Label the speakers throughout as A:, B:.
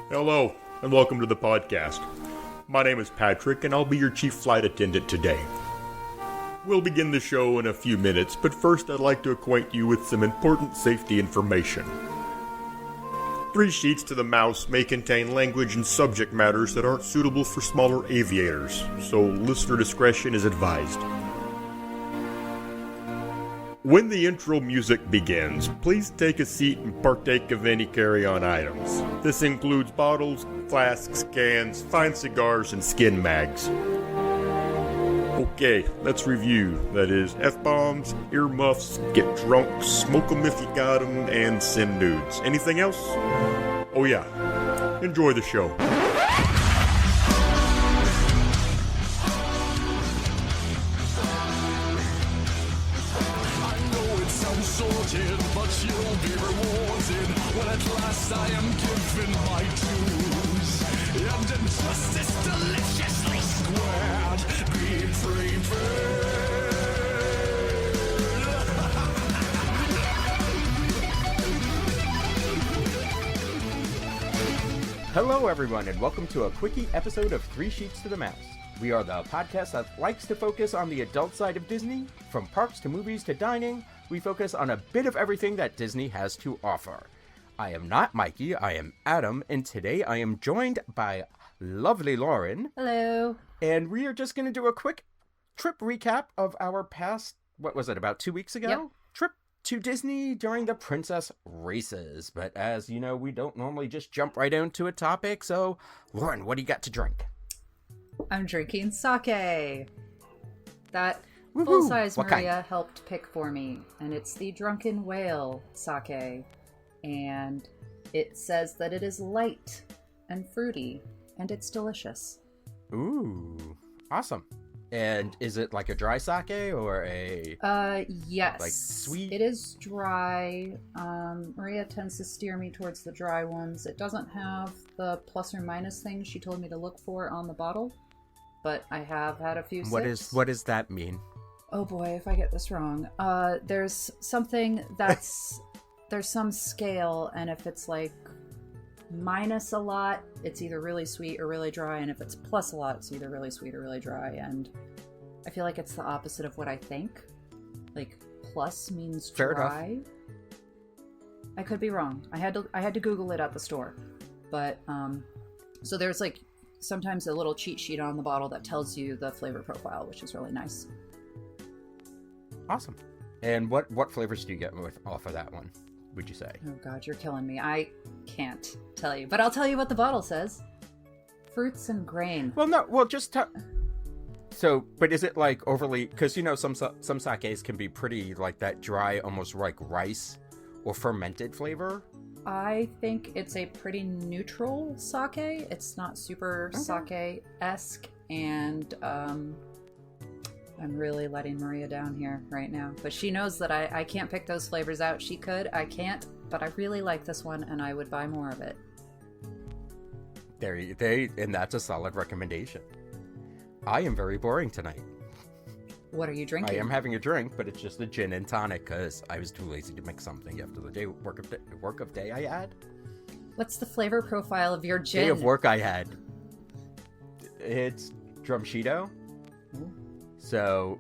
A: Hello, and welcome to the podcast. My name is Patrick, and I'll be your chief flight attendant today. We'll begin the show in a few minutes, but first I'd like to acquaint you with some important safety information. 3 Sheets to the Mouse may contain language and subject matters that aren't suitable for smaller aviators, so listener discretion is advised. When the intro music begins, please take a seat and partake of any carry-on items. This includes bottles, flasks, cans, fine cigars, and skin mags. Okay, let's review. That is, F-bombs, earmuffs, get drunk, smoke 'em if you got 'em, and send nudes. Anything else? Oh yeah. Enjoy the show.
B: But you'll be rewarded when at last I am given my dues. And injustice deliciously squared, be prepared.
C: Hello everyone, and welcome to a Quickie episode of 3 Sheets to the Mouse. We are the podcast that likes to focus on the adult side of Disney. From parks to movies to dining, we focus on a bit of everything that Disney has to offer. I am not Mikey, I am Adam, and today I am joined by lovely Lauren.
D: Hello.
C: And we are just going to do a quick trip recap of our past, what was it, about 2 weeks ago?
D: Yep.
C: Trip to Disney during the princess races. But as you know, we don't normally just jump right into a topic, so Lauren, what do you got to drink?
D: I'm drinking sake. That
C: Woohoo!
D: full-size
C: What
D: Maria
C: kind?
D: helped pick for me, and it's the Drunken Whale sake. And it says that it is light and fruity, and it's delicious.
C: Ooh, awesome. And is it like a dry sake or a...
D: Yes.
C: Like sweet?
D: It is dry. Maria tends to steer me towards the dry ones. It doesn't have the plus or minus thing she told me to look for on the bottle, but I have had a few sips.
C: What does that mean?
D: Oh boy, if I get this wrong. There's something that's... there's some scale, and if it's like minus a lot, it's either really sweet or really dry, and if it's plus a lot, it's either really sweet or really dry, and I feel like it's the opposite of what I think. Like, plus means
C: Fair
D: dry.
C: enough.
D: I could be wrong. I had to Google it at the store. But, so there's like sometimes a little cheat sheet on the bottle that tells you the flavor profile, which is really nice.
C: Awesome. And what flavors do you get off of that one, would you say?
D: Oh god, you're killing me. I can't tell you, but I'll tell you what the bottle says. Fruits and grain.
C: Well, no, just So, but is it like overly, because you know some sakes can be pretty like that dry, almost like rice or fermented flavor?
D: I think it's a pretty neutral sake. It's not super sake-esque, and I'm really letting Maria down here right now. But she knows that I can't pick those flavors out. She could, I can't, but I really like this one, and I would buy more of it.
C: And that's a solid recommendation. I am very boring tonight.
D: What are you drinking?
C: I am having a drink, but it's just a gin and tonic because I was too lazy to mix something after the work of day I had.
D: What's the flavor profile of your gin?
C: Day of work I had. It's Drumsheeto. So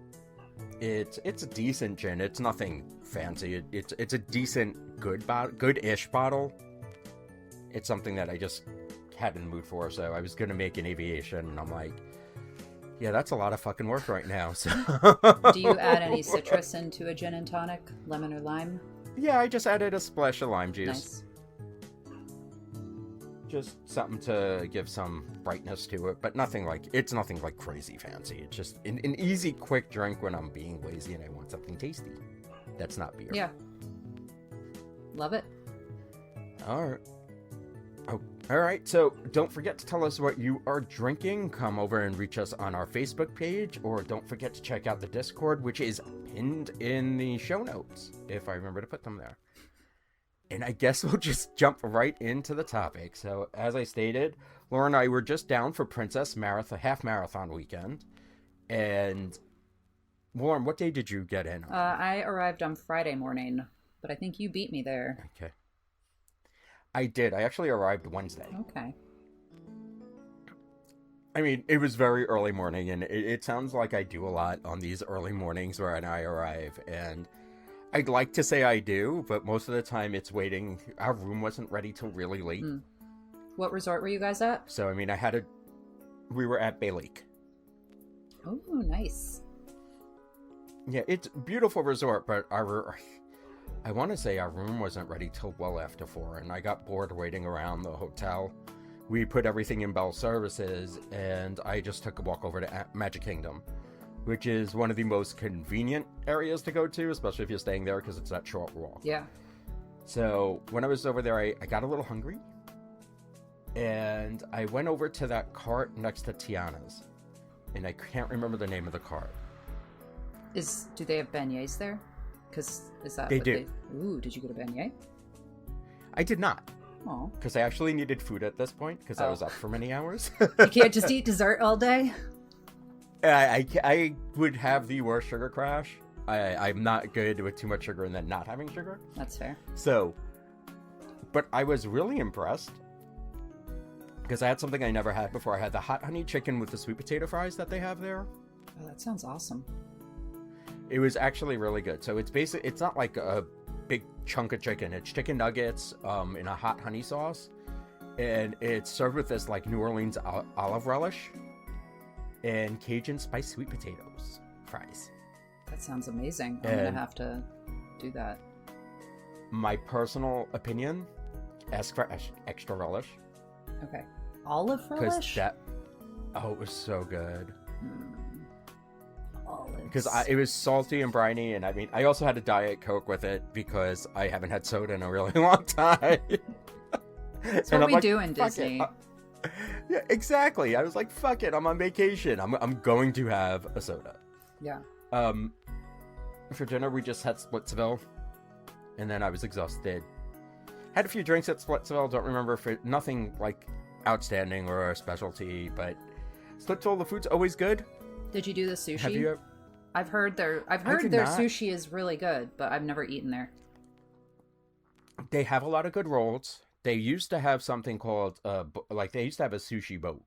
C: it's a decent gin. It's nothing fancy. It's a decent good-ish bottle. It's something that I just had in the mood for. So I was gonna make an aviation, and I'm like, yeah, that's a lot of fucking work right now. So
D: Do you add any citrus into a gin and tonic? Lemon or lime?
C: Yeah, I just added a splash of lime juice.
D: Nice.
C: Just something to give some brightness to it, but nothing like crazy fancy. It's just an easy, quick drink when I'm being lazy and I want something tasty. That's not beer.
D: Yeah. Love it.
C: All right. Oh, all right. So don't forget to tell us what you are drinking. Come over and reach us on our Facebook page, or don't forget to check out the Discord, which is pinned in the show notes, if I remember to put them there. And I guess we'll just jump right into the topic. So, as I stated, Laura and I were just down for Princess Half Marathon weekend. And, Lauren, what day did you get in on?
D: I arrived on Friday morning, but I think you beat me there.
C: Okay. I did. I actually arrived Wednesday.
D: Okay.
C: I mean, it was very early morning, and it sounds like I do a lot on these early mornings when I arrive, and I'd like to say I do, but most of the time it's waiting. Our room wasn't ready till really late.
D: What resort were you guys at?
C: So, I mean, we were at Bay Lake.
D: Oh, nice.
C: Yeah, it's a beautiful resort, but I want to say our room wasn't ready till well after 4, and I got bored waiting around the hotel. We put everything in Bell Services, and I just took a walk over to Magic Kingdom, which is one of the most convenient areas to go to, especially if you're staying there, because it's that short walk.
D: Yeah.
C: So when I was over there, I got a little hungry, and I went over to that cart next to Tiana's, and I can't remember the name of the cart.
D: Do they have beignets there? Because is that
C: They
D: what
C: do.
D: Ooh, did you get a beignet?
C: I did not.
D: Oh.
C: Because I actually needed food at this point, because I was up for many hours.
D: You can't just eat dessert all day?
C: I would have the worst sugar crash. I'm not good with too much sugar and then not having sugar.
D: That's fair.
C: So, but I was really impressed, because I had something I never had before. I had the hot honey chicken with the sweet potato fries that they have there.
D: Oh, that sounds awesome.
C: It was actually really good. So it's not like a big chunk of chicken. It's chicken nuggets in a hot honey sauce, and it's served with this like New Orleans olive relish and Cajun spiced sweet potatoes fries.
D: That sounds amazing. I'm gonna have to do that.
C: My personal opinion, ask for extra relish.
D: Okay. Olive relish?
C: It was so good.
D: Olives.
C: Because it was salty and briny, and I mean, I also had a Diet Coke with it because I haven't had soda in a really long time.
D: That's what we do in Disney.
C: Yeah, exactly. I was like, fuck it, I'm on vacation. I'm going to have a soda.
D: Yeah.
C: For dinner, we just had Splitsville, and then I was exhausted. Had a few drinks at Splitsville. Don't remember if nothing like outstanding or a specialty, but Splitsville, the food's always good.
D: Did you do the sushi?
C: Have you?
D: I've heard their sushi is really good, but I've never eaten there.
C: They have a lot of good rolls. They used to have something called they used to have a sushi boat.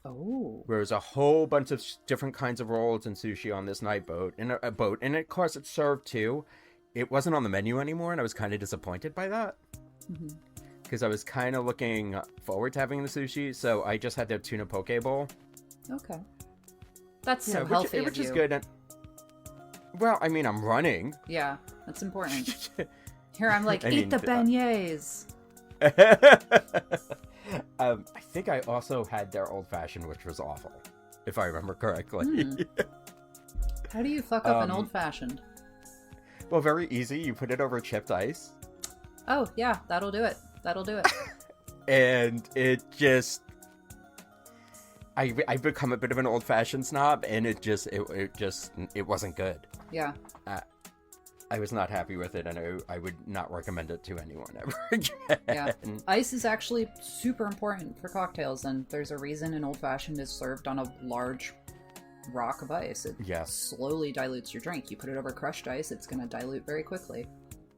D: Oh.
C: Where there's a whole bunch of different kinds of rolls and sushi on this night boat, and of course it's served too. It wasn't on the menu anymore, and I was kind of disappointed by that. Because I was kind of looking forward to having the sushi, so I just had their tuna poke bowl.
D: Okay. That's so healthy
C: which
D: of
C: is
D: you.
C: good. Well, I mean, I'm running.
D: Yeah, that's important. Here I'm like, eat the beignets.
C: I think I also had their old-fashioned, which was awful, if I remember correctly.
D: How do you fuck up an old-fashioned?
C: Well, very easy. You put it over chipped ice.
D: Oh, yeah, that'll do it.
C: And it just... I've become a bit of an old-fashioned snob, and it wasn't good.
D: Yeah.
C: I was not happy with it, and I would not recommend it to anyone ever again.
D: Yeah. Ice is actually super important for cocktails, and there's a reason an old-fashioned is served on a large rock of ice. It slowly dilutes your drink. You put it over crushed ice, it's going to dilute very quickly.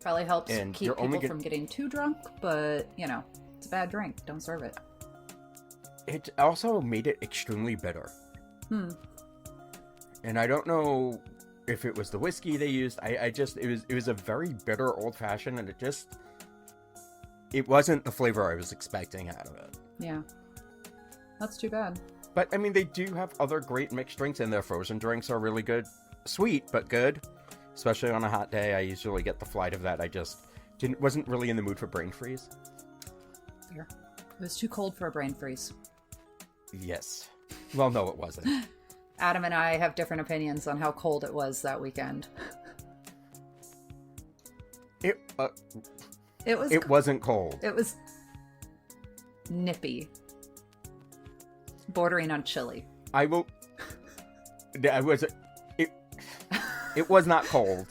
D: Probably helps keep people from getting too drunk, but, it's a bad drink. Don't serve it.
C: It also made it extremely bitter. And I don't know if it was the whiskey they used. It was a very bitter old fashioned, and it wasn't the flavor I was expecting out of it.
D: Yeah. That's too bad.
C: But I mean, they do have other great mixed drinks, and their frozen drinks are really good. Sweet, but good. Especially on a hot day. I usually get the flight of that. I just wasn't really in the mood for brain freeze.
D: Fair. It was too cold for a brain freeze.
C: Yes. Well, no, it wasn't.
D: Adam and I have different opinions on how cold it was that weekend.
C: It wasn't cold.
D: It was nippy. Bordering on chilly.
C: It was not cold.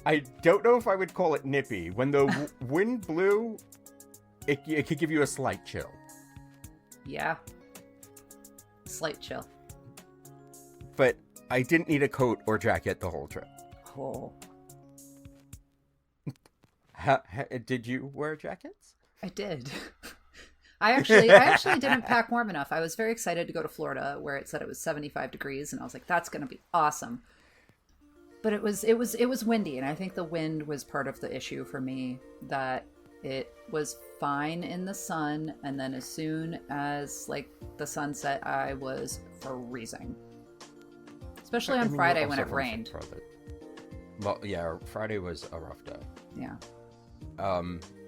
C: I don't know if I would call it nippy. When the wind blew, it could give you a slight chill.
D: Yeah. Slight chill.
C: But I didn't need a coat or jacket the whole trip.
D: Oh.
C: Did you wear jackets?
D: I did. I actually didn't pack warm enough. I was very excited to go to Florida, where it said it was 75 degrees, and I was like, "That's going to be awesome." But it was windy, and I think the wind was part of the issue for me. That it was fine in the sun, and then as soon as like the sun set, I was freezing. Especially on Friday when it rained.
C: Well, yeah, Friday was a rough day.
D: Yeah.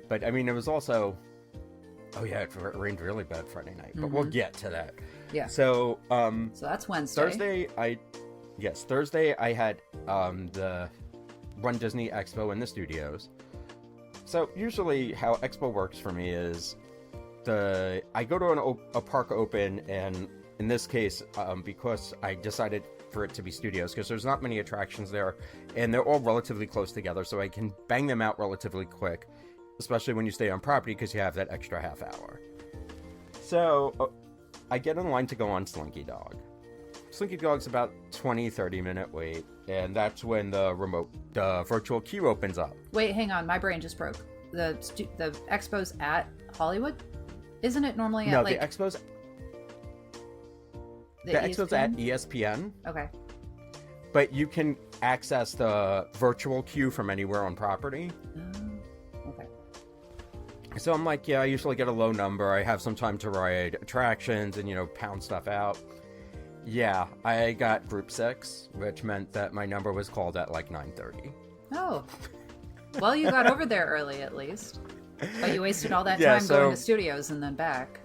C: But I mean, it was also. Oh yeah, it rained really bad Friday night, but we'll get to that.
D: Yeah.
C: So
D: so that's Wednesday.
C: Thursday I had the Run Disney Expo in the studios. So usually how Expo works for me is I go to a park open, and in this case, because I decided for it to be studios, because there's not many attractions there, and they're all relatively close together, so I can bang them out relatively quick. Especially when you stay on property, because you have that extra half hour. So, I get in line to go on Slinky Dog. Slinky Dog's about 20-30 minute wait, and that's when the virtual queue opens up.
D: Wait, hang on, my brain just broke. The expo's at Hollywood? Isn't it normally at
C: the expo's at ESPN.
D: Okay.
C: But you can access the virtual queue from anywhere on property.
D: Okay.
C: So I'm like, yeah, I usually get a low number. I have some time to ride attractions and, pound stuff out. Yeah, I got group 6, which meant that my number was called at like 9:30.
D: Oh. Well, you got over there early at least. But you wasted all that time going to studios and then back.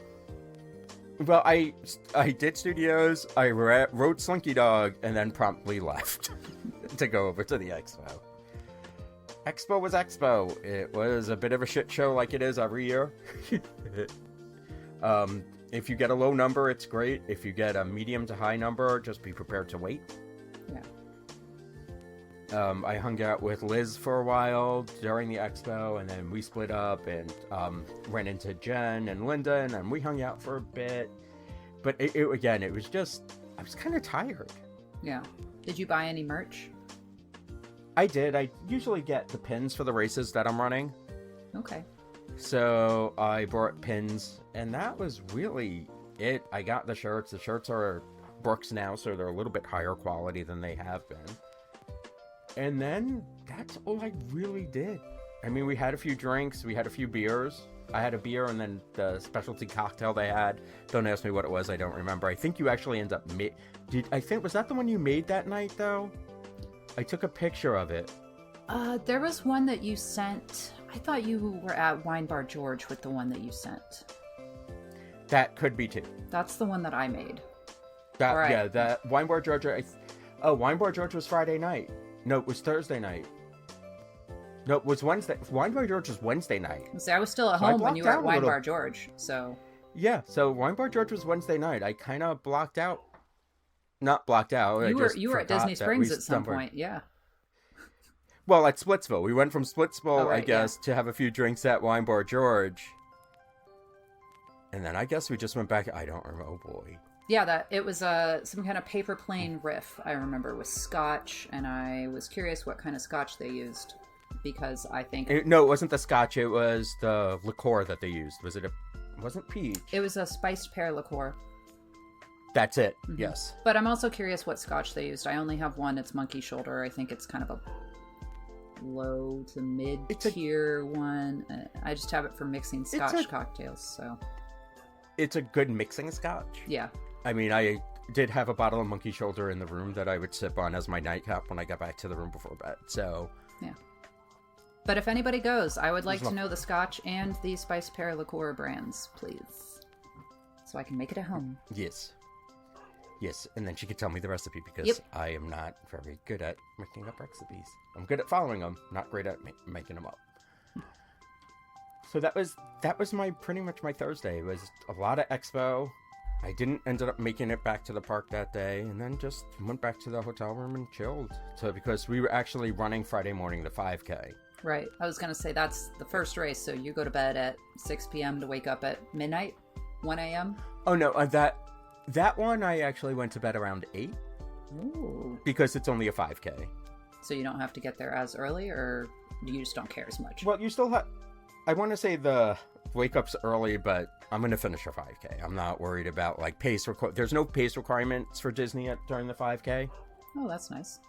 C: Well, I did studios, I rode Slinky Dog, and then promptly left to go over to the expo. Expo was Expo. It was a bit of a shit show like it is every year. If you get a low number, it's great. If you get a medium to high number, just be prepared to wait.
D: Yeah.
C: I hung out with Liz for a while during the expo, and then we split up and ran into Jen and Linda, and then we hung out for a bit. But it was just, I was kind of tired.
D: Yeah. Did you buy any merch?
C: I did. I usually get the pins for the races that I'm running.
D: Okay.
C: So I bought pins, and that was really it. I got the shirts. The shirts are Brooks now, so they're a little bit higher quality than they have been. And then that's all I really did. I mean, we had a few drinks. We had a few beers. I had a beer, and then the specialty cocktail they had. Don't ask me what it was. I don't remember. I think you actually end up was that the one you made that night, though? I took a picture of it.
D: There was one that you sent. I thought you were at Wine Bar George with the one that you sent.
C: That could be too.
D: That's the one that I made.
C: Yeah, that Wine Bar George. Wine Bar George was Friday night. No, it was Thursday night. No, it was Wednesday. Wine Bar George was Wednesday night.
D: See, I was still at home when you were at Wine Bar George, so...
C: Yeah, so Wine Bar George was Wednesday night. I kind of blocked out. Not blocked out.
D: You were at Disney Springs at some point, yeah.
C: Well, at Splitsville. We went from Splitsville,
D: right,
C: I guess, to have a few drinks at Wine Bar George. And then I guess we just went back. I don't remember. Oh, boy.
D: Yeah, it was some kind of paper plane riff, I remember, with scotch, and I was curious what kind of scotch they used, because I think...
C: No, it wasn't the scotch, it was the liqueur that they used. It wasn't peach.
D: It was a spiced pear liqueur.
C: That's it,
D: mm-hmm.
C: Yes.
D: But I'm also curious what scotch they used. I only have one, it's Monkey Shoulder. I think it's kind of a low to mid-tier one. I just have it for mixing scotch cocktails, so...
C: It's a good mixing scotch.
D: Yeah.
C: I mean, I did have a bottle of Monkey Shoulder in the room that I would sip on as my nightcap when I got back to the room before bed, so...
D: Yeah. But if anybody goes, I would like to know the scotch and the spiced pear liqueur brands, please. So I can make it at home.
C: Yes. Yes, and then she could tell me the recipe, because I am not very good at making up recipes. I'm good at following them, not great at making them up. So that was pretty much my Thursday. It was a lot of expo. I didn't end up making it back to the park that day, and then just went back to the hotel room and chilled. Because we were actually running Friday morning the 5K.
D: Right. I was going to say that's the first race, so you go to bed at 6 p.m. to wake up at midnight, 1 a.m.?
C: Oh, no, that one I actually went to bed around 8.
D: Ooh.
C: Because it's only a 5K.
D: So you don't have to get there as early, or you just don't care as much?
C: Well, you still have... I want to say the wake-up's early, but I'm going to finish a 5K. I'm not worried about, like, pace... There's no pace requirements for Disney during the 5K.
D: Oh, that's nice.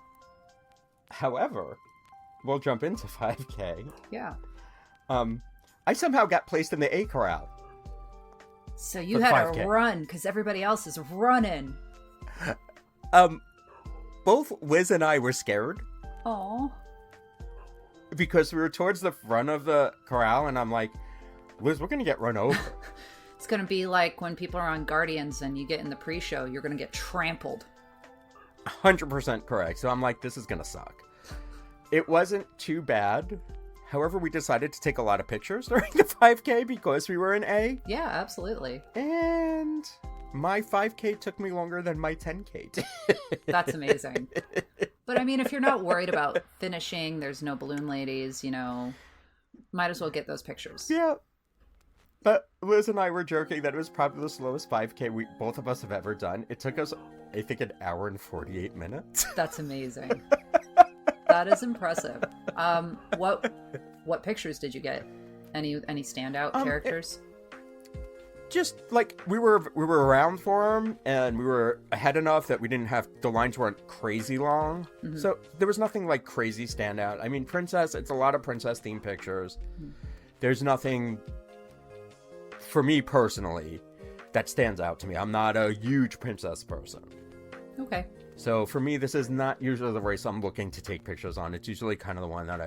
C: However, we'll jump into 5K.
D: Yeah.
C: I somehow got placed in the A corral.
D: So you had
C: 5K.
D: to run because everybody else is running.
C: Both Liz and I were scared
D: Oh.
C: because we were towards the front of the corral, and I'm like, Liz, we're going to get run over.
D: It's going to be like when people are on Guardians and you get in the pre-show, you're going to get trampled.
C: 100% correct. So I'm like, this is going to suck. It wasn't too bad. However, we decided to take a lot of pictures during the 5K because we were in A.
D: Yeah, absolutely.
C: And my 5K took me longer than my 10K did.
D: That's amazing. But I mean, if you're not worried about finishing, there's no balloon ladies, you know, might as well get those pictures.
C: Yeah. But Liz and I were joking that it was probably the slowest 5K both of us have ever done. It took us, I think, an hour and 48 minutes.
D: That's amazing. That is impressive. What pictures did you get? Any standout characters?
C: Just like we were around for them, and we were ahead enough that we didn't have, the lines weren't crazy long. Mm-hmm. So there was nothing like crazy standout. I mean, princess, it's a lot of princess themed pictures. Mm-hmm. There's nothing, for me personally, that stands out to me. I'm not a huge princess person.
D: Okay.
C: So for me, this is not usually the race I'm looking to take pictures on. It's usually kind of the one that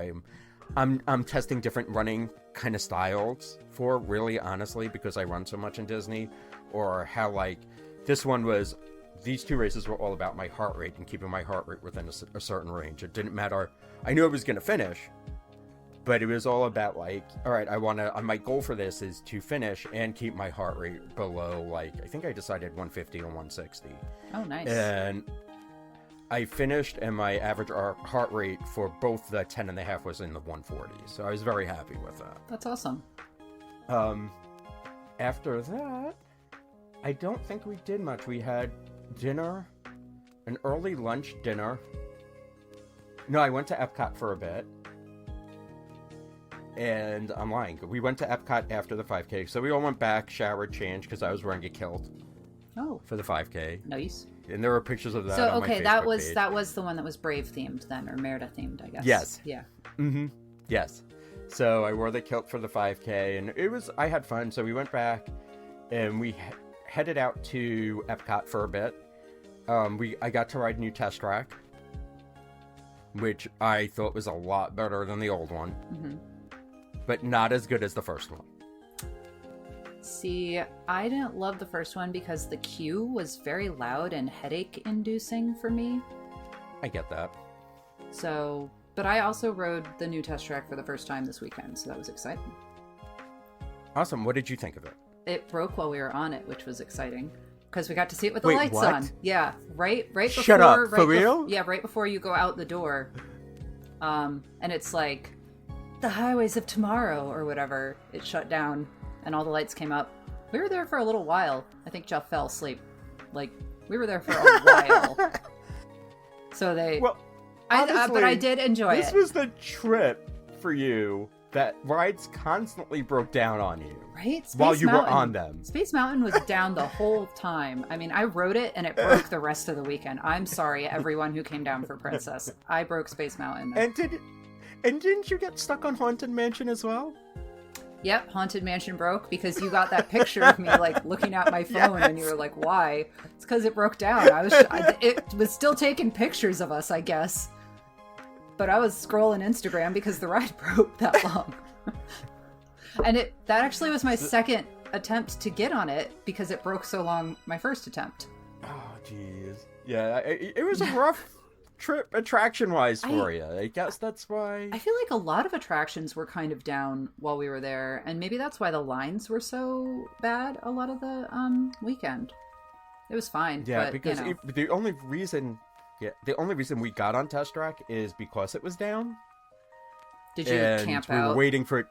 C: I'm testing different running kind of styles for, really, honestly, because I run so much in Disney. Or how, like, this one was, these two races were all about my heart rate and keeping my heart rate within a certain range. It didn't matter. I knew I was going to finish, but it was all about, like, all right, my goal for this is to finish and keep my heart rate below, like, I think I decided 150 or 160.
D: Oh, nice.
C: And I finished, and my average heart rate for both the 10.5 was in the 140s. So I was very happy with that.
D: That's awesome.
C: After that, I don't think we did much. We had dinner, an early lunch dinner. No, I went to Epcot for a bit. And I'm lying. We went to Epcot after the 5K. So we all went back, showered, changed, because I was wearing a kilt.
D: Oh.
C: For the 5K.
D: Nice.
C: And there were pictures of that
D: so,
C: on my
D: okay,
C: Facebook page.
D: that was the one that was Brave themed then, or Merida themed, I guess.
C: Yes.
D: Yeah.
C: Mm-hmm. Yes. So I wore the kilt for the 5K, and I had fun. So we went back, and we headed out to Epcot for a bit. I got to ride new test track, which I thought was a lot better than the old one, but not as good as the first one.
D: See, I didn't love the first one because the queue was very loud and headache-inducing for me.
C: I get that.
D: So, but I also rode the new test track for the first time this weekend, so that was exciting.
C: Awesome. What did you think of it?
D: It broke while we were on it, which was exciting. Because we got to see it with the
C: Wait,
D: lights
C: what?
D: on. Yeah, right before...
C: Shut up, for real?
D: Yeah, right before you go out the door. And it's like, the highways of tomorrow, or whatever. It shut down, and all the lights came up. We were there for a little while. I think Jeff fell asleep. Like, we were there for a while. So they...
C: Well, honestly,
D: but I did enjoy it.
C: This was the trip for you that rides constantly broke down on you.
D: Right?
C: While
D: Space
C: you
D: Mountain.
C: were on them.
D: Space Mountain was down the whole time. I mean, I rode it and it broke the rest of the weekend. I'm sorry, everyone who came down for Princess. I broke Space Mountain.
C: And didn't you get stuck on Haunted Mansion as well?
D: Yep, Haunted Mansion broke because you got that picture of me like looking at my phone and you were like, why? It's because it broke down. It was still taking pictures of us, I guess. But I was scrolling Instagram because the ride broke that long. And that actually was my second attempt to get on it because it broke so long my first attempt.
C: Oh, jeez. Yeah, it was a rough trip attraction-wise for you. I guess that's why.
D: I feel like a lot of attractions were kind of down while we were there, and maybe that's why the lines were so bad a lot of the weekend. It was fine.
C: Yeah,
D: but,
C: because the only reason we got on Test Track is because it was down.
D: Did you camp out?
C: We were waiting for it.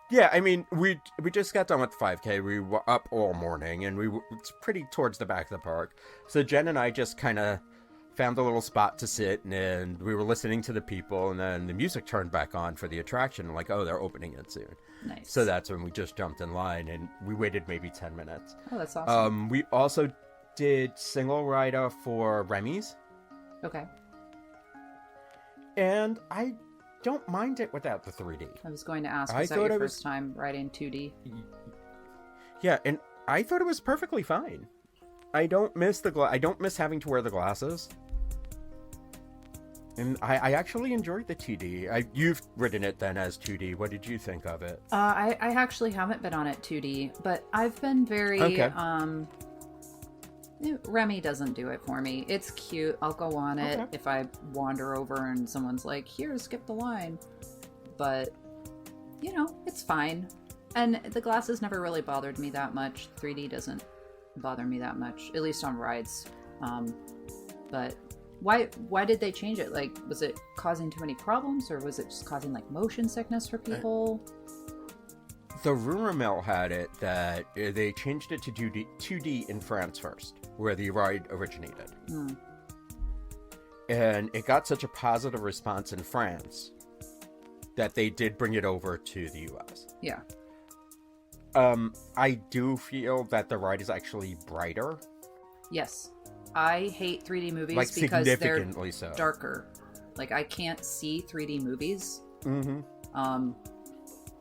C: Yeah, I mean, we just got done with the 5K. We were up all morning, and it's pretty towards the back of the park. So Jen and I just kind of found a little spot to sit, and we were listening to the people, and then the music turned back on for the attraction. Like, oh, they're opening it soon.
D: Nice.
C: So that's when we just jumped in line, and we waited maybe 10 minutes.
D: Oh, that's awesome.
C: We also did single rider for Remy's,
D: Okay.
C: and I don't mind it without the 3D.
D: I was going to ask,
C: I
D: was that
C: thought
D: your
C: it was-
D: first time riding 2D?
C: Yeah, and I thought it was perfectly fine. I don't miss I don't miss having to wear the glasses. And I actually enjoyed the 2D. You've ridden it then as 2D. What did you think of it?
D: I actually haven't been on it 2D, but I've been very,
C: Okay.
D: Remy doesn't do it for me. It's cute. I'll go on it
C: Okay.
D: if I wander over and someone's like, here, skip the line. But, you know, it's fine. And the glasses never really bothered me that much. 3D doesn't bother me that much, at least on rides. But why did they change it? Like, was it causing too many problems, or was it just causing like motion sickness for people?
C: The rumor mill had it that they changed it to 2D in France first, where the ride originated. And it got such a positive response in France that they did bring it over to the US.
D: Yeah.
C: I do feel that the ride is actually brighter.
D: Yes. I hate 3D movies
C: Like,
D: because they're
C: significantly so.
D: darker. Like, I can't see 3D movies.
C: Mm-hmm.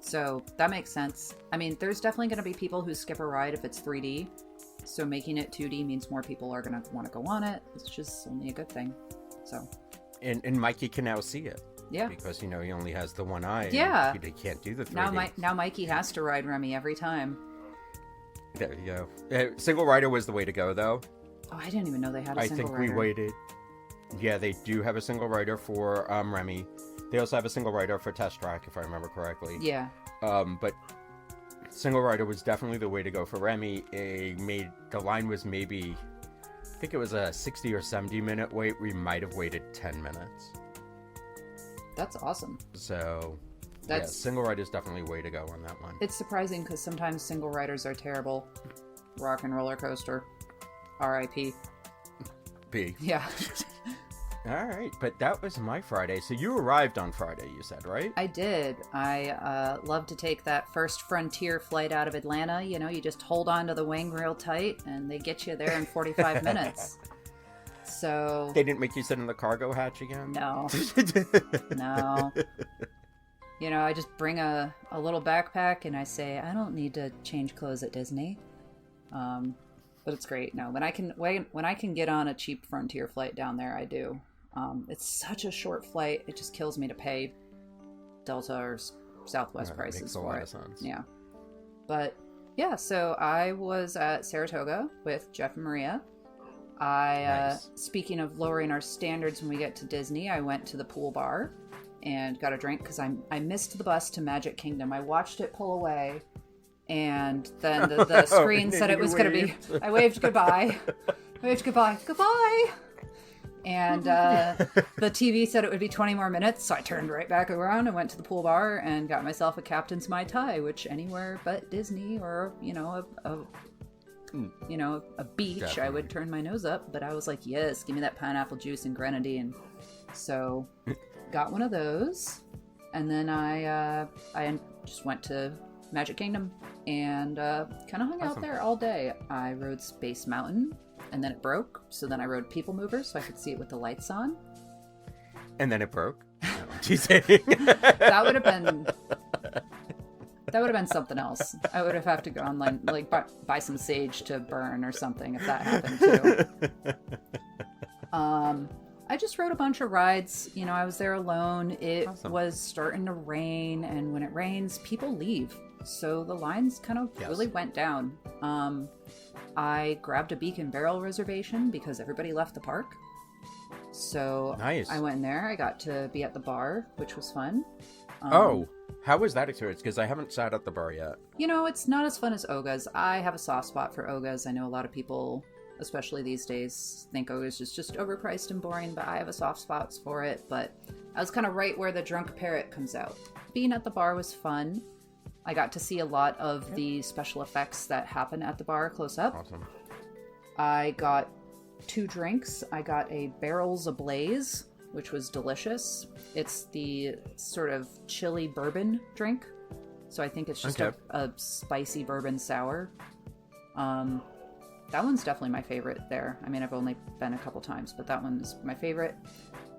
D: So that makes sense. I mean, there's definitely going to be people who skip a ride if it's 3D. So making it 2D means more people are going to want to go on it. It's just only a good thing. So.
C: And Mikey can now see it.
D: Yeah.
C: Because, he only has the one eye.
D: Yeah.
C: And he can't do the 3D.
D: Now Mikey has to ride Remy every time.
C: There you go. Single rider was the way to go, though.
D: Oh, I didn't even know they had a
C: I
D: single
C: think
D: rider.
C: we waited. Yeah, they do have a single rider for Remy. They also have a single rider for Test Track, if I remember correctly.
D: Yeah.
C: But single rider was definitely the way to go for Remy. The line was maybe, I think it was a 60 or 70 minute wait. We might have waited 10 minutes.
D: That's awesome.
C: So,
D: That's
C: single rider is definitely the way to go on that one.
D: It's surprising because sometimes single riders are terrible. Rock and roller coaster. R.I.P.
C: B.
D: Yeah.
C: All right, but that was my Friday. So you arrived on Friday, you said, right?
D: I did. I love to take that first Frontier flight out of Atlanta. You know, you just hold on to the wing real tight and they get you there in 45 minutes. So...
C: They didn't make you sit in the cargo hatch again?
D: No. No. You know, I just bring a little backpack and I say, I don't need to change clothes at Disney. But it's great. No, when I can get on a cheap Frontier flight down there, I do. It's such a short flight. It just kills me to pay Delta or Southwest prices
C: makes a
D: for
C: lot
D: it.
C: of sense.
D: Yeah. But yeah, so I was at Saratoga with Jeff and Maria.
C: Nice.
D: Speaking of lowering our standards when we get to Disney, I went to the pool bar and got a drink because I missed the bus to Magic Kingdom. I watched it pull away. And then the screen said it was going to be... I waved goodbye. Goodbye! And the TV said it would be 20 more minutes, so I turned right back around and went to the pool bar and got myself a Captain's Mai Tai, which anywhere but Disney or, a beach,
C: Definitely.
D: I would turn my nose up. But I was like, yes, give me that pineapple juice and grenadine. So got one of those. And then I just went to Magic Kingdom and kind of hung out there all day. I rode Space Mountain and then it broke, so then I rode People Mover so I could see it with the lights on.
C: And then it broke. No, I'm teasing.
D: That would have been something else. I would have had to go online, like buy some sage to burn or something if that happened too. I just rode a bunch of rides. I was there alone. It was starting to rain, and when it rains, people leave. So the lines kind of really went down. I grabbed a Beacon Barrel reservation because everybody left the park. So
C: nice.
D: I went in there. I got to be at the bar, which was fun.
C: How was that experience? Because I haven't sat at the bar yet.
D: It's not as fun as Oga's. I have a soft spot for Oga's. I know a lot of people, especially these days, think Oga's is just overpriced and boring, but I have a soft spot for it. But I was kind of right where the drunk parrot comes out. Being at the bar was fun. I got to see a lot of the special effects that happen at the bar close up.
C: Awesome.
D: I got 2 drinks. I got a Barrels Ablaze, which was delicious. It's the sort of chili bourbon drink. So I think it's just a spicy bourbon sour. That one's definitely my favorite there. I mean, I've only been a couple times, but that one's my favorite.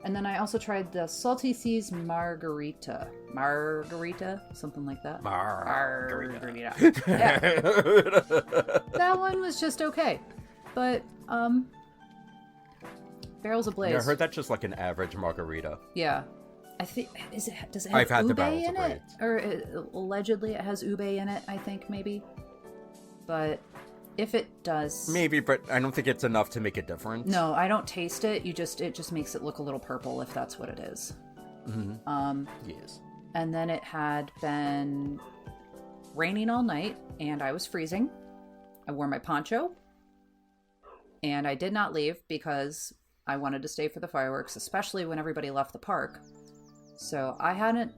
D: And then I also tried the Salty Seas Margarita. Margarita? Something like that. Margarita. Yeah. That one was just okay. But, Barrels Ablaze.
C: Yeah, I heard that's just like an average margarita.
D: Yeah. I think, does it have
C: I've had the
D: ube
C: Barrels
D: in
C: Ablaze.
D: it? Or allegedly it has ube in it, I think, maybe. But if it does...
C: Maybe, but I don't think it's enough to make a difference.
D: No, I don't taste it. It just makes it look a little purple, if that's what it is.
C: Mm-hmm. Yes.
D: And then it had been raining all night, and I was freezing. I wore my poncho, and I did not leave because I wanted to stay for the fireworks, especially when everybody left the park. So I hadn't,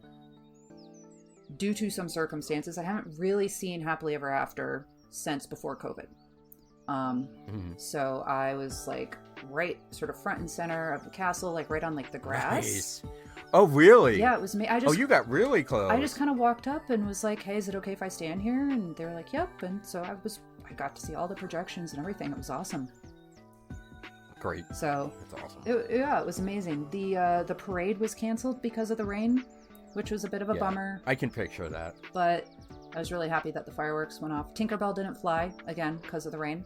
D: due to some circumstances, I haven't really seen Happily Ever After since before COVID. So I was like right sort of front and center of the castle, like right on like the grass.
C: Nice. Oh, really?
D: Yeah, it was me.
C: Oh, you got really close.
D: I just kind of walked up and was like, hey, is it okay if I stand here? And they were like, yep. And so I got to see all the projections and everything. It was awesome.
C: Great.
D: So
C: That's awesome.
D: it was amazing. The parade was canceled because of the rain, which was a bit of a bummer.
C: I can picture that.
D: But I was really happy that the fireworks went off. Tinkerbell didn't fly, again, because of the rain.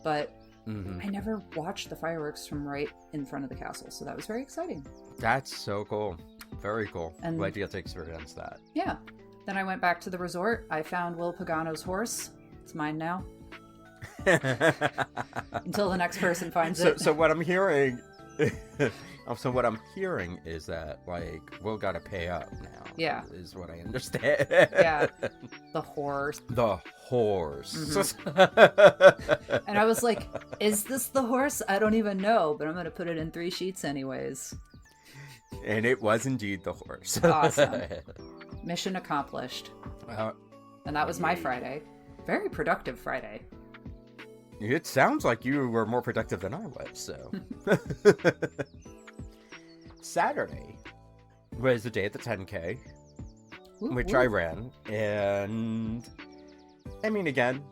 D: But I never watched the fireworks from right in front of the castle, so that was very exciting.
C: That's so cool. Very cool.
D: And
C: glad you got to experience that.
D: Yeah. Then I went back to the resort. I found Will Pagano's horse. It's mine now. Until the next person finds it.
C: So what I'm hearing... So what I'm hearing is that, like, Will got to pay up now.
D: Yeah.
C: Is what I understand.
D: Yeah. The horse.
C: The horse.
D: And I was like, is this the horse? I don't even know, but I'm going to put it in 3 sheets anyways.
C: And it was indeed the horse.
D: Awesome. Mission accomplished. And that was my Friday. Very productive Friday.
C: It sounds like you were more productive than I was, so. Saturday was the day of the 10K, which I ran, and I mean, again,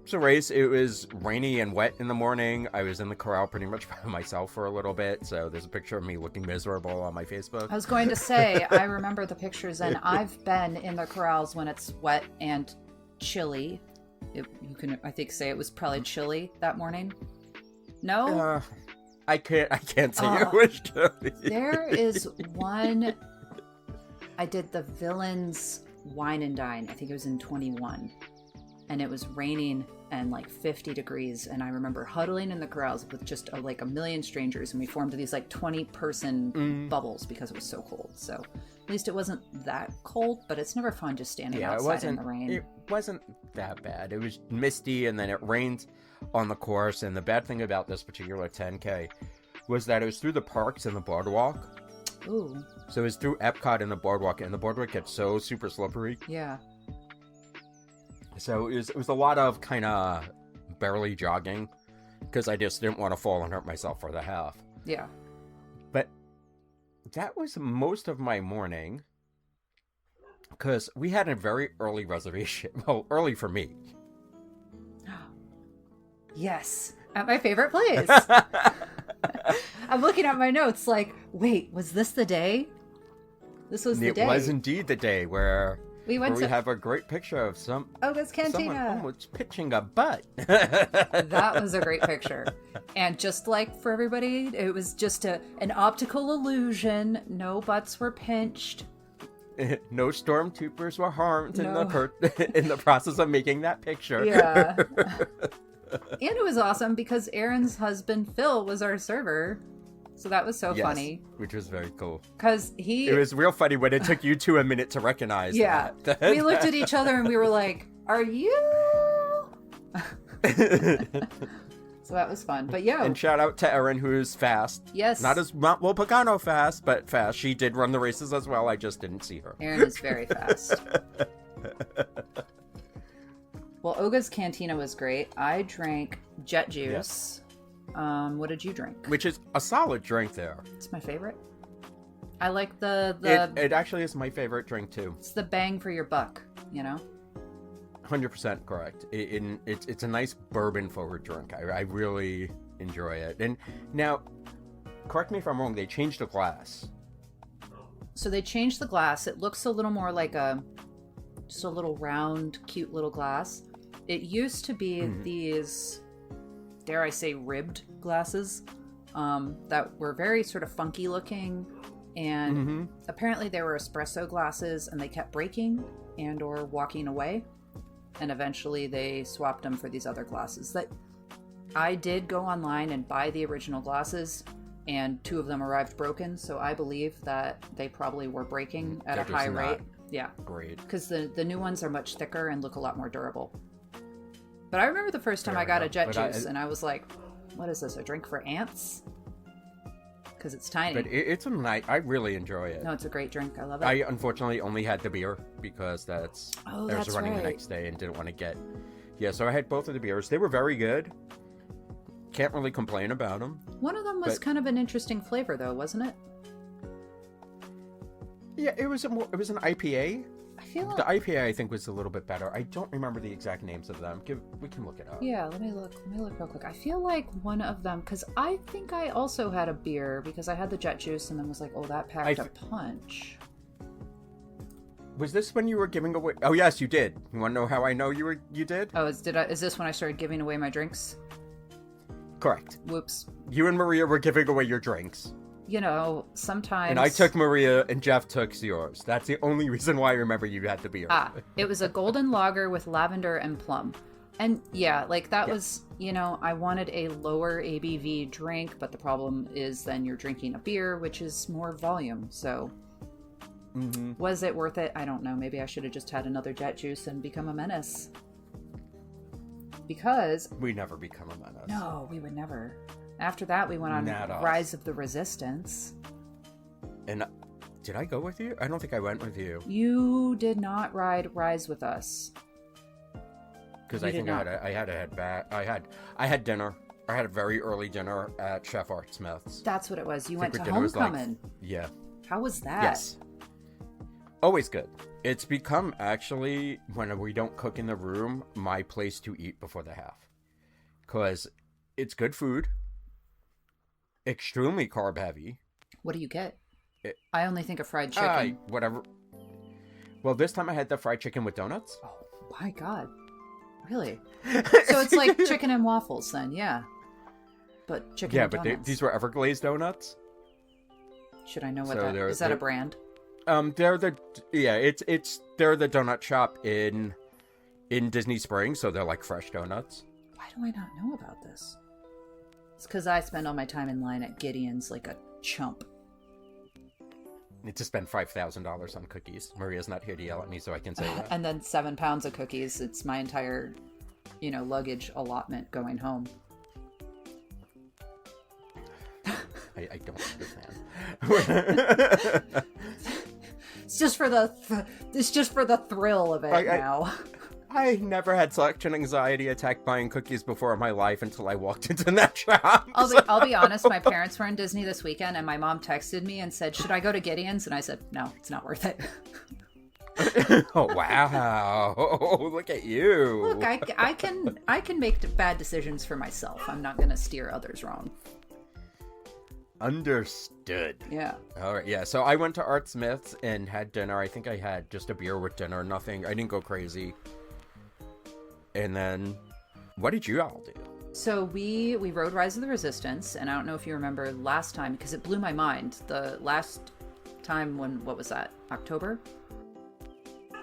C: it's a race. It was rainy and wet in the morning. I was in the corral pretty much by myself for a little bit, so there's a picture of me looking miserable on my Facebook.
D: I was going to say, I remember the pictures, and I've been in the corrals when it's wet and chilly. You can, I think, say it was probably chilly that morning. No?
C: I can't say it was chilly.
D: There is one. I did the Villains Wine and Dine. I think it was in 21. And it was raining and like 50 degrees. And I remember huddling in the corrals with just like a million strangers. And we formed these like 20-person bubbles because it was so cold. So at least it wasn't that cold, but it's never fun just standing outside in the rain.
C: It wasn't that bad. It was misty and then it rained on the course. And the bad thing about this particular 10K was that it was through the parks and the boardwalk.
D: Ooh.
C: So it was through Epcot and the boardwalk gets so super slippery.
D: Yeah.
C: So it was a lot of kind of barely jogging because I just didn't want to fall and hurt myself for the half.
D: Yeah.
C: But that was most of my morning because we had a very early reservation. Well, early for me.
D: Yes. At my favorite place. I'm looking at my notes like, wait, was this the day? This was the day.
C: It was indeed the day where we have a great picture of
D: Oga's Cantina.
C: Someone almost pitching a butt.
D: That was a great picture. And just like for everybody, it was just an optical illusion. No butts were pinched.
C: No stormtroopers were harmed in the process of making that picture.
D: Yeah. And it was awesome because Aaron's husband, Phil, was our server. So that was so funny.
C: Which was very cool.
D: Because
C: It was real funny when it took you 2 a minute to recognize that.
D: We looked at each other and we were like, are you? So that was fun. But yeah.
C: And shout out to Erin, who's fast.
D: Yes.
C: Not Pagano fast, but fast. She did run the races as well. I just didn't see her.
D: Erin is very fast. Well, Oga's Cantina was great. I drank jet juice. What did you drink?
C: Which is a solid drink there.
D: It's my favorite. I like the
C: It actually is my favorite drink too.
D: It's the bang for your buck,
C: 100% correct. It's a nice bourbon forward drink. I really enjoy it. And now, correct me if I'm wrong, they changed the glass.
D: So they changed the glass. It looks a little more like just a little round, cute little glass. It used to be these, dare I say, ribbed glasses that were very sort of funky looking. And apparently they were espresso glasses and they kept breaking and or walking away. And eventually they swapped them for these other glasses. That I did go online and buy the original glasses, and 2 of them arrived broken. So I believe that they probably were breaking at a high rate. Yeah.
C: Great.
D: Because the new ones are much thicker and look a lot more durable. But I remember the first time I got a jet juice and I was like, what is this, a drink for ants? Because it's tiny.
C: But it's a nice. I really enjoy it.
D: No, it's a great drink. I love it.
C: I unfortunately only had the beer because I was running
D: right.
C: the next day and didn't want to get. Yeah, so I had both of the beers. They were very good. Can't really complain about them.
D: One of them was kind of an interesting flavor, though, wasn't it?
C: Yeah, it was an IPA.
D: I feel like
C: The IPA I think was a little bit better. I don't remember the exact names of them. We can look it up.
D: Yeah, let me look real quick. I feel like one of them, because I think I also had a beer because I had the jet juice and then was like, oh, that packed a punch.
C: Was this when you were giving away? Oh yes, you did. You want to know how I know you did?
D: Oh, is this when I started giving away my drinks?
C: Correct.
D: Whoops.
C: You and Maria were giving away your drinks.
D: Sometimes...
C: And I took Maria and Jeff took yours. That's the only reason why I remember you had the beer.
D: It was a golden lager with lavender and plum. And yeah, was, I wanted a lower ABV drink, but the problem is then you're drinking a beer, which is more volume. So was it worth it? I don't know. Maybe I should have just had another jet juice and become a menace. Because...
C: We never become a menace.
D: No, we would never. After that, we went on Rise of the Resistance.
C: And did I go with you? I don't think I went with you.
D: You did not ride Rise with us.
C: Because I think I had dinner. I had a very early dinner at Chef Art Smith's.
D: That's what it was. You went to Homecoming.
C: Yeah.
D: How was that?
C: Yes. Always good. It's become, actually, when we don't cook in the room, my place to eat before the half. Because it's good food. Extremely carb heavy.
D: What do you get? I only think of fried chicken.
C: Whatever. Well, this time I had the fried chicken with donuts.
D: Oh, my God. Really? So it's like chicken and waffles then, yeah. But chicken and donuts.
C: Yeah, but these were Everglazed donuts.
D: Should I know what that is? Is that a brand?
C: They're the donut shop in Disney Springs, so they're like fresh donuts.
D: Why do I not know about this? It's because I spend all my time in line at Gideon's like a chump.
C: Need to spend $5,000 on cookies. Maria's not here to yell at me, so I can say that.
D: And then 7 pounds of cookies. It's my entire, luggage allotment going home.
C: I don't understand.
D: It's just for the thrill of it now.
C: I never had such an anxiety attack buying cookies before in my life until I walked into that shop.
D: I'll be honest, my parents were in Disney this weekend and my mom texted me and said, should I go to Gideon's? And I said, no, it's not worth it.
C: Oh, wow. Look at you.
D: Look, I can make bad decisions for myself. I'm not going to steer others wrong.
C: Understood.
D: Yeah.
C: All right. Yeah. So I went to Art Smith's and had dinner. I think I had just a beer with dinner. Nothing. I didn't go crazy. And then, what did you all do?
D: So we rode Rise of the Resistance, and I don't know if you remember last time, because it blew my mind. The last time what was that? October?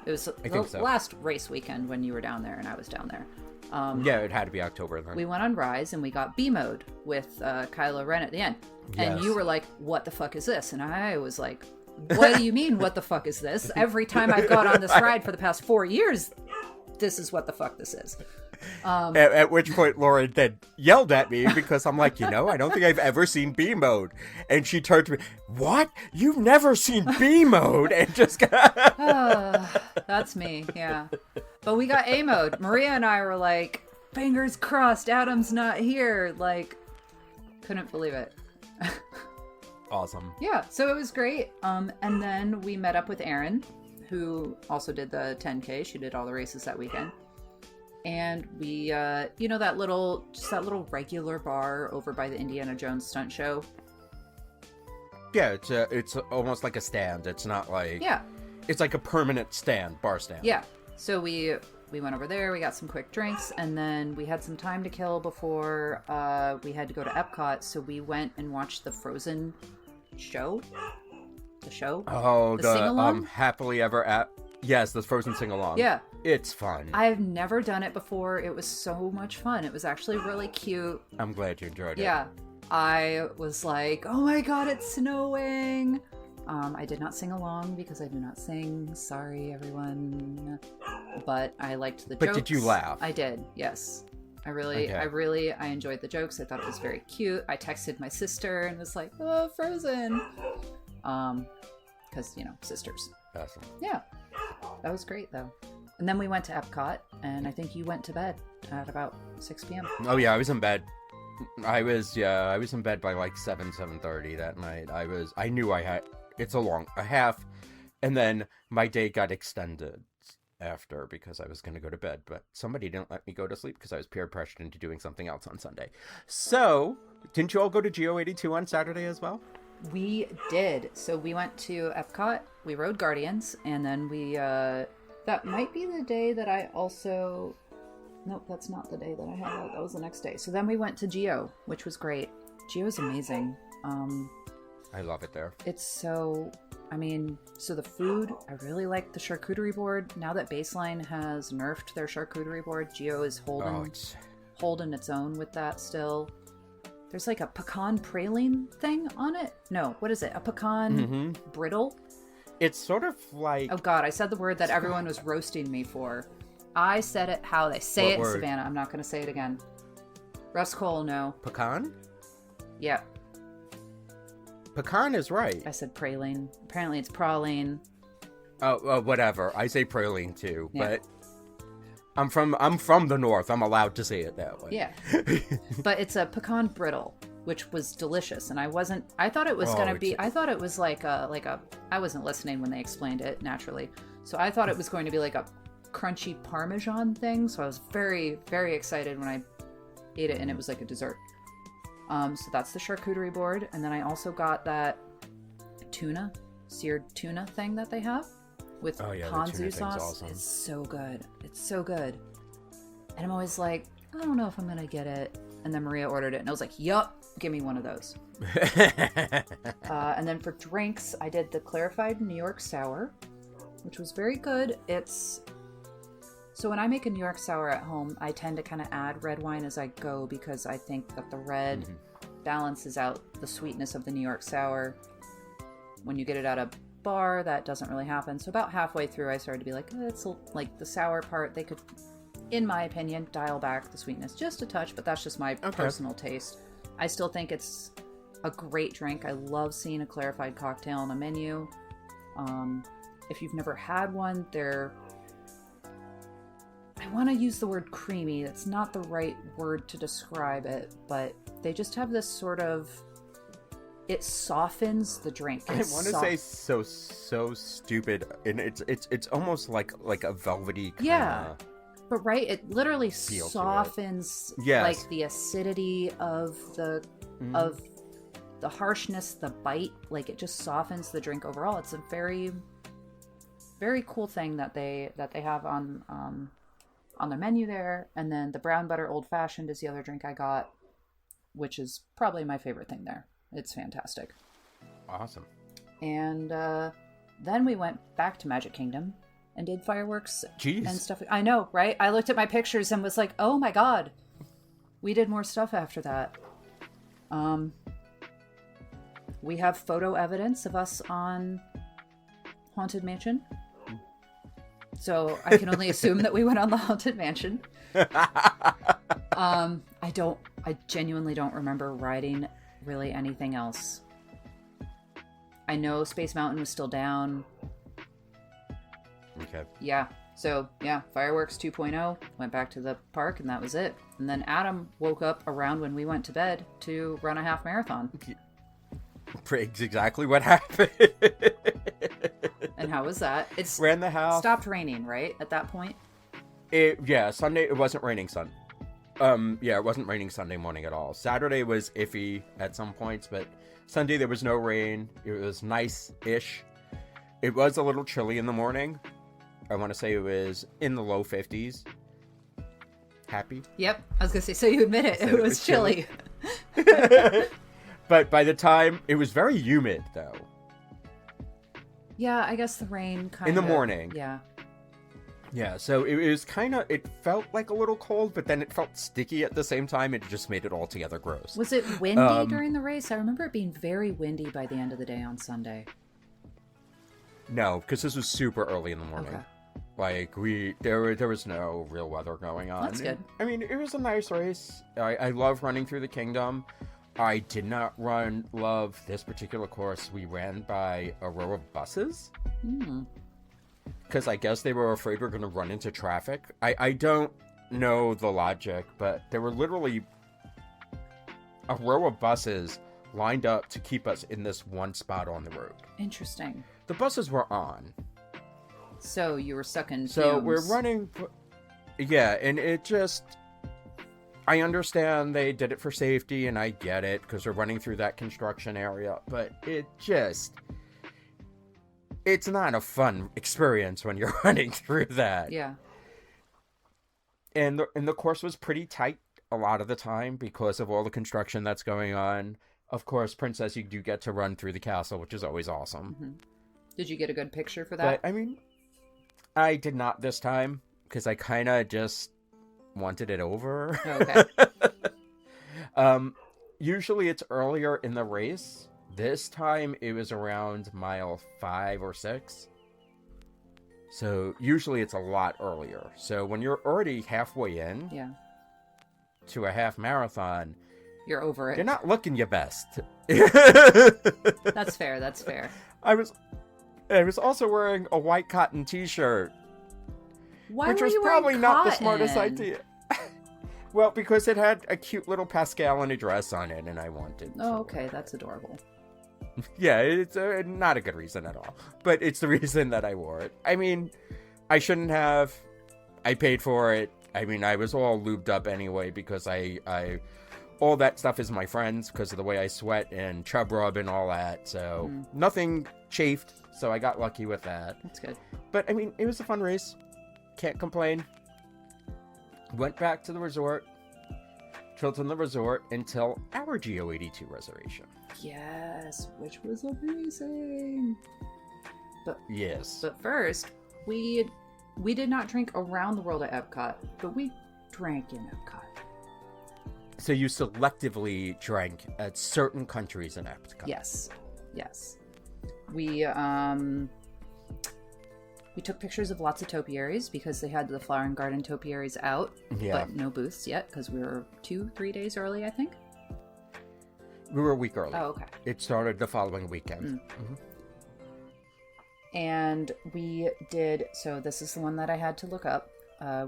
D: It was the last race weekend when you were down there and I was down there.
C: Yeah, it had to be October then.
D: We went on Rise and we got B mode with Kylo Ren at the end.
C: Yes.
D: And you were like, what the fuck is this? And I was like, what do you mean, what the fuck is this? Every time I've got on this ride for the past 4 years, this is what the fuck this is.
C: At which point Laura then yelled at me because I'm like, I don't think I've ever seen B mode. And she turned to me, what? You've never seen B mode? And just
D: that's me, yeah. But we got A mode. Maria and I were like, fingers crossed, Adam's not here. Like, Couldn't believe it.
C: Awesome.
D: Yeah, so it was great. And then we met up with Erin, who also did the 10K. She did all the races that weekend. And we, that little regular bar over by the Indiana Jones stunt show.
C: Yeah, it's almost like a stand. It's not like...
D: Yeah.
C: It's like a permanent bar stand.
D: Yeah. So we went over there, we got some quick drinks, and then we had some time to kill before we had to go to Epcot, so we went and watched the Frozen show. The show?
C: Oh, the
D: sing-along?
C: Happily Ever After. Yes, the Frozen sing-along.
D: Yeah.
C: It's fun.
D: I've never done it before. It was so much fun. It was actually really cute.
C: I'm glad you enjoyed it.
D: Yeah. I was like, oh my god, it's snowing. I did not sing along because I do not sing. Sorry, everyone. But I liked the jokes.
C: But did you laugh?
D: I did, yes. I enjoyed the jokes. I thought it was very cute. I texted my sister and was like, oh, Frozen. Because, sisters.
C: Awesome.
D: Yeah. That was great, though. And then we went to Epcot, and I think you went to bed at about 6 p.m.
C: Oh, yeah, I was in bed. I was in bed by like 7:30 that night. I knew I had... It's a half, and then my day got extended after because I was going to go to bed, but somebody didn't let me go to sleep because I was peer pressured into doing something else on Sunday. So, didn't you all go to Geo82 on Saturday as well?
D: We did. So we went to Epcot, we rode Guardians, and then that might be the day that I also... Nope, that's not the day that I had. That was the next day. So then we went to Geo, which was great. Geo's amazing.
C: I love it there.
D: It's so the food, I really like the charcuterie board. Now that Baseline has nerfed their charcuterie board, Geo is holding its own with that still. There's like a pecan praline thing on it. No, what is it? A pecan brittle?
C: It's sort of like...
D: Oh god, I said the word that everyone was roasting me for. I said it how they say it in
C: word?
D: Savannah. I'm not going to say it again. Russ Cole, no.
C: Pecan?
D: Yeah.
C: Pecan is right.
D: I said praline. Apparently it's praline.
C: Oh, whatever. I say praline too,
D: Yeah.
C: but I'm from the north. I'm allowed to say it that way.
D: Yeah. But it's a pecan brittle, which was delicious, and I thought it was I thought it was like a I wasn't listening when they explained it naturally. So I thought it was going to be like a crunchy Parmesan thing, so I was very, very excited when I ate it, and it was like a dessert. So that's the charcuterie board, and then I also got that seared tuna thing that they have with ponzu sauce. Awesome. It's so good. It's so good. And I'm always like, I don't know if I'm gonna get it. And then Maria ordered it, and I was like, yup, give me one of those. And then for drinks, I did the clarified New York sour, which was very good. So when I make a New York sour at home, I tend to kind of add red wine as I go because I think that the red balances out the sweetness of the New York sour. When you get it at a bar, that doesn't really happen. So about halfway through, I started to be like, it's like the sour part. They could, in my opinion, dial back the sweetness just a touch, but that's just my personal taste. I still think it's a great drink. I love seeing a clarified cocktail on a menu. If you've never had one, I want to use the word creamy. That's not the right word to describe it, but they just have this sort of... It softens the drink.
C: I want to say so stupid, and it's almost like a velvety kind of...
D: Yeah, but right, it literally softens like the acidity of the harshness, the bite. Like it just softens the drink overall. It's a very, very cool thing that they have on their menu there. And then the brown butter old fashioned is the other drink I got, which is probably my favorite thing there. It's fantastic.
C: Awesome.
D: And then we went back to Magic Kingdom and did fireworks and stuff. I know, right? I looked at my pictures and was like, oh my god. We did more stuff after that. We have photo evidence of us on Haunted Mansion. So I can only assume that we went on the Haunted Mansion. I genuinely don't remember riding really anything else. I know Space Mountain was still down.
C: Okay.
D: Yeah. So, yeah, fireworks 2.0, went back to the park, and that was it. And then Adam woke up around when we went to bed to run a half marathon.
C: It's exactly what happened.
D: And how was that? It's
C: Ran the half.
D: stopped raining, right, at that point?
C: Sunday, it wasn't raining it wasn't raining Sunday morning at all. Saturday was iffy at some points, but Sunday there was no rain. It was nice-ish. It was a little chilly in the morning. I want to say it was in the low 50s. Happy?
D: Yep, I was going to say, so you admit it, it was chilly.
C: But by the time, it was very humid, though.
D: Yeah, I guess the rain kind of...
C: In the morning.
D: Yeah.
C: Yeah, so it was kind of, it felt like a little cold, but then it felt sticky at the same time. It just made it altogether gross.
D: Was it windy during the race? I remember it being very windy by the end of the day on Sunday.
C: No, because this was super early in the morning.
D: Okay.
C: Like, there was no real weather going on.
D: That's good.
C: I mean, it was a nice race. I love running through the kingdom. I did not love this particular course. We ran by a row of buses. Because I guess they were afraid we're going to run into traffic. I don't know the logic, but there were literally a row of buses lined up to keep us in this one spot on the road.
D: Interesting.
C: The buses were on.
D: So you were stuck in
C: So
D: fumes.
C: we're running... Yeah, and it just... I understand they did it for safety, and I get it, because we're running through that construction area, but it just... It's not a fun experience when you're running through that.
D: Yeah.
C: And the course was pretty tight a lot of the time because of all the construction that's going on. Of course, Princess, you do get to run through the castle, which is always awesome.
D: Mm-hmm. Did you get a good picture for that?
C: But, I mean, I did not this time, because I kind of just wanted it over.
D: Okay.
C: Usually it's earlier in the race. This time it was around mile 5 or 6. So usually it's a lot earlier. So when you're already halfway in to a half marathon,
D: You're over it.
C: you're not looking your best.
D: That's fair. That's fair.
C: I was also wearing a white cotton t-shirt,
D: Why
C: which
D: were
C: was
D: you
C: probably
D: wearing
C: not the
D: cotton?
C: smartest idea. Well, because it had a cute little Pascal in a dress on it, and I wanted to.
D: Oh, okay. That's adorable.
C: Yeah, it's not a good reason at all. But it's the reason that I wore it. I mean, I shouldn't have. I paid for it. I mean, I was all lubed up anyway because I all that stuff is my friends because of the way I sweat and chub rub and all that. So nothing chafed. So I got lucky with that.
D: That's good.
C: But I mean, it was a fun race. Can't complain. Went back to the resort. Chilled in the resort until our GO82 reservation.
D: Yes, which was amazing.
C: Yes.
D: But first, we did not drink around the world at Epcot, but we drank in Epcot.
C: So you selectively drank at certain countries in Epcot.
D: Yes. We took pictures of lots of topiaries because they had the Flower and Garden topiaries out, but no booths yet because we were 2-3 days early, I think.
C: We were a week early.
D: Oh, okay.
C: It started the following weekend.
D: And we did, so this is the one that I had to look up.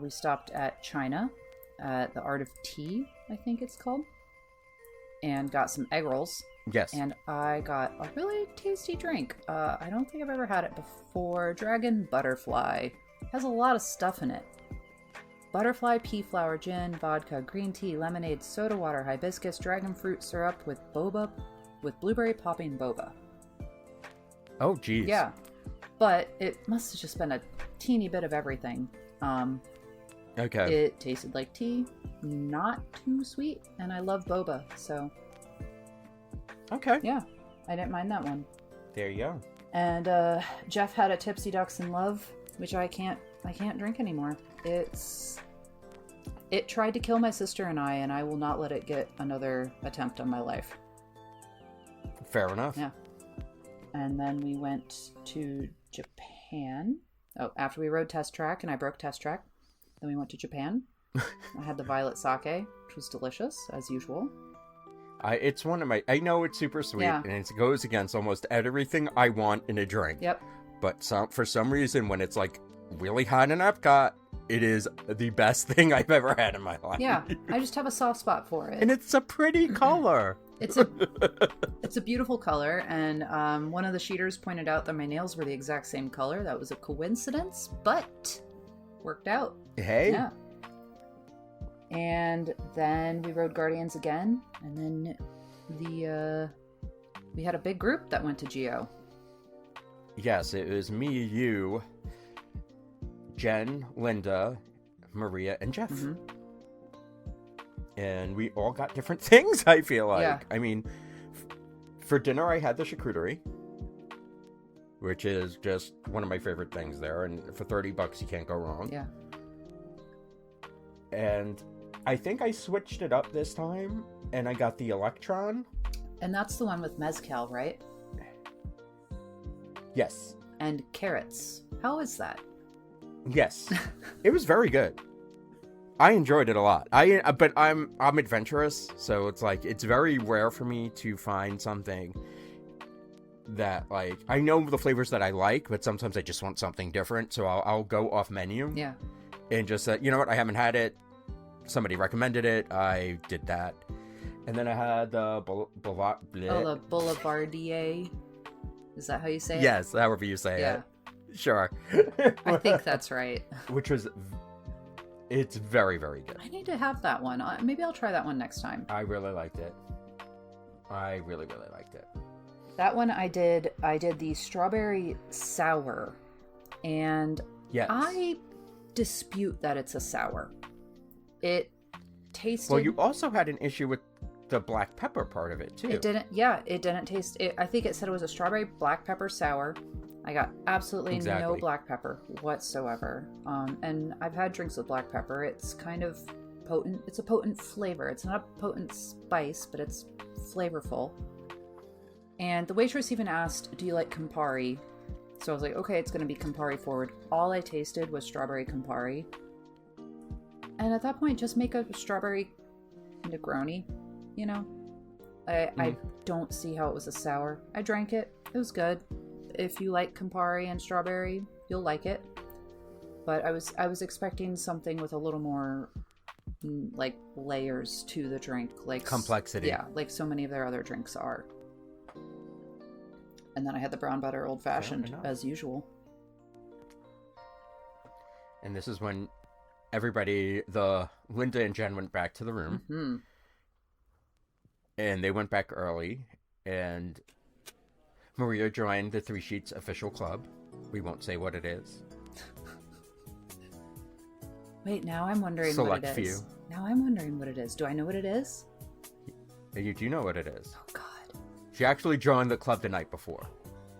D: We stopped at China, the Art of Tea, I think it's called, and got some egg rolls.
C: Yes.
D: And I got a really tasty drink. I don't think I've ever had it before. Dragon Butterfly. Has a lot of stuff in it. Butterfly, pea flower, gin, vodka, green tea, lemonade, soda water, hibiscus, dragon fruit syrup with boba, with blueberry popping boba.
C: Oh, geez.
D: Yeah. But it must have just been a teeny bit of everything.
C: Okay.
D: It tasted like tea, not too sweet, and I love boba, so
C: Okay.
D: yeah, I didn't mind that one.
C: There you go.
D: And Jeff had a Tipsy Ducks in Love, which I can't drink anymore. It tried to kill my sister and I will not let it get another attempt on my life.
C: Fair enough.
D: Yeah. And then we went to Japan. Oh, after we rode Test Track and I broke Test Track, then we went to Japan. I had the violet sake, which was delicious, as usual.
C: It's one of my... I know it's super sweet,
D: Yeah.
C: and it goes against almost everything I want in a drink.
D: Yep.
C: But for some reason, when it's like really hot in Epcot. It is the best thing I've ever had in my life.
D: Yeah, I just have a soft spot for it.
C: And it's a pretty color.
D: It's a beautiful color, and one of the sheeters pointed out that my nails were the exact same color. That was a coincidence, but worked out.
C: Hey.
D: Yeah. And then we rode Guardians again, and then we had a big group that went to Geo.
C: Yes, it was me, you, Jen, Linda, Maria, and Jeff.
D: Mm-hmm.
C: And we all got different things, I feel like.
D: Yeah.
C: I mean, for dinner I had the charcuterie, which is just one of my favorite things there. And for $30, you can't go wrong.
D: Yeah.
C: And I think I switched it up this time, and I got the Electron.
D: And that's the one with mezcal, right?
C: Yes.
D: And carrots. How is that?
C: Yes. It was very good. I enjoyed it a lot. But I'm adventurous, so it's like it's very rare for me to find something that, like, I know the flavors that I like, but sometimes I just want something different, so I'll go off menu.
D: Yeah.
C: And just you know what, I haven't had it. Somebody recommended it. I did that. And then I had the
D: the Boulevardier. Is that how you say it?
C: Yes, however you say
D: Yeah.
C: it. Sure.
D: I think that's right.
C: Which was, it's very, very good.
D: I need to have that one. Maybe I'll try that one next time.
C: I really liked it. I really, really liked it.
D: That one I did the strawberry sour, and
C: Yes.
D: I dispute that it's a sour. It tasted...
C: Well, you also had an issue with the black pepper part of it, too.
D: It didn't taste... I think it said it was a strawberry black pepper sour. I got absolutely no black pepper whatsoever. And I've had drinks with black pepper. It's kind of potent. It's a potent flavor. It's not a potent spice, but it's flavorful. And the waitress even asked, do you like Campari? So I was like, okay, it's going to be Campari forward. All I tasted was strawberry Campari. And at that point, just make a strawberry Negroni, you know? I don't see how it was a sour. I drank it. It was good. If you like Campari and strawberry, you'll like it. But I was expecting something with a little more, like, layers to the drink. Like
C: complexity.
D: Yeah, like so many of their other drinks are. And then I had the brown butter old fashioned as usual.
C: And this is when Linda and Jen went back to the room.
D: Mm-hmm.
C: And they went back early. And Maria joined the Three Sheets official club. We won't say what it is.
D: Wait, now I'm wondering
C: Select
D: what it is.
C: few.
D: Now I'm wondering what it is. Do I know what it is?
C: You do know what it is.
D: Oh, God.
C: She actually joined the club the night before.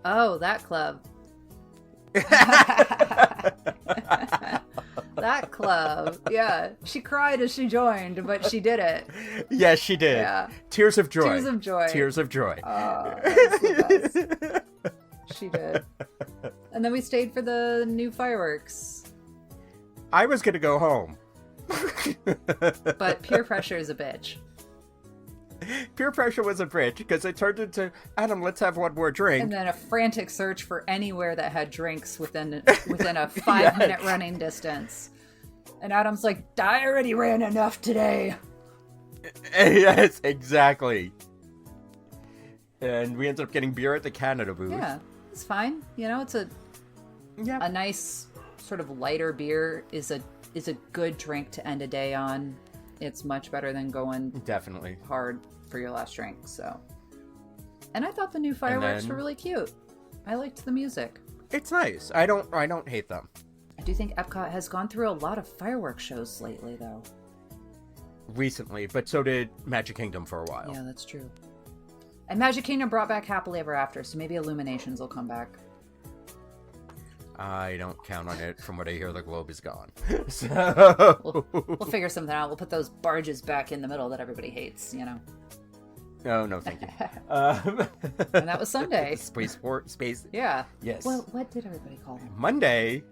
D: Oh, that club. That club. Yeah. She cried as she joined, but she did it.
C: Yes, she did.
D: Yeah.
C: Tears of joy.
D: Tears of joy.
C: Tears of joy.
D: Oh, that's the best. She did. And then we stayed for the new fireworks.
C: I was going to go home.
D: But peer pressure is a bitch.
C: Peer pressure was a bitch because it turned into, Adam, let's have one more drink.
D: And then a frantic search for anywhere that had drinks within a 5-minute running distance. And Adam's like, I already ran enough today.
C: Yes, exactly. And we ended up getting beer at the Canada booth.
D: Yeah, it's fine. You know, it's a nice sort of lighter beer is a good drink to end a day on. It's much better than going
C: definitely
D: hard for your last drink. So, and I thought the new fireworks were really cute. I liked the music.
C: It's nice. I don't hate them.
D: I do think Epcot has gone through a lot of fireworks shows lately, though.
C: Recently, but so did Magic Kingdom for a while.
D: Yeah, that's true. And Magic Kingdom brought back Happily Ever After, so maybe Illuminations will come back.
C: I don't count on it. From what I hear, the globe is gone. So
D: We'll figure something out. We'll put those barges back in the middle that everybody hates, you know.
C: No, thank you.
D: And that was Sunday.
C: Space.
D: Yeah.
C: Yes.
D: Well, what did everybody call them?
C: Monday.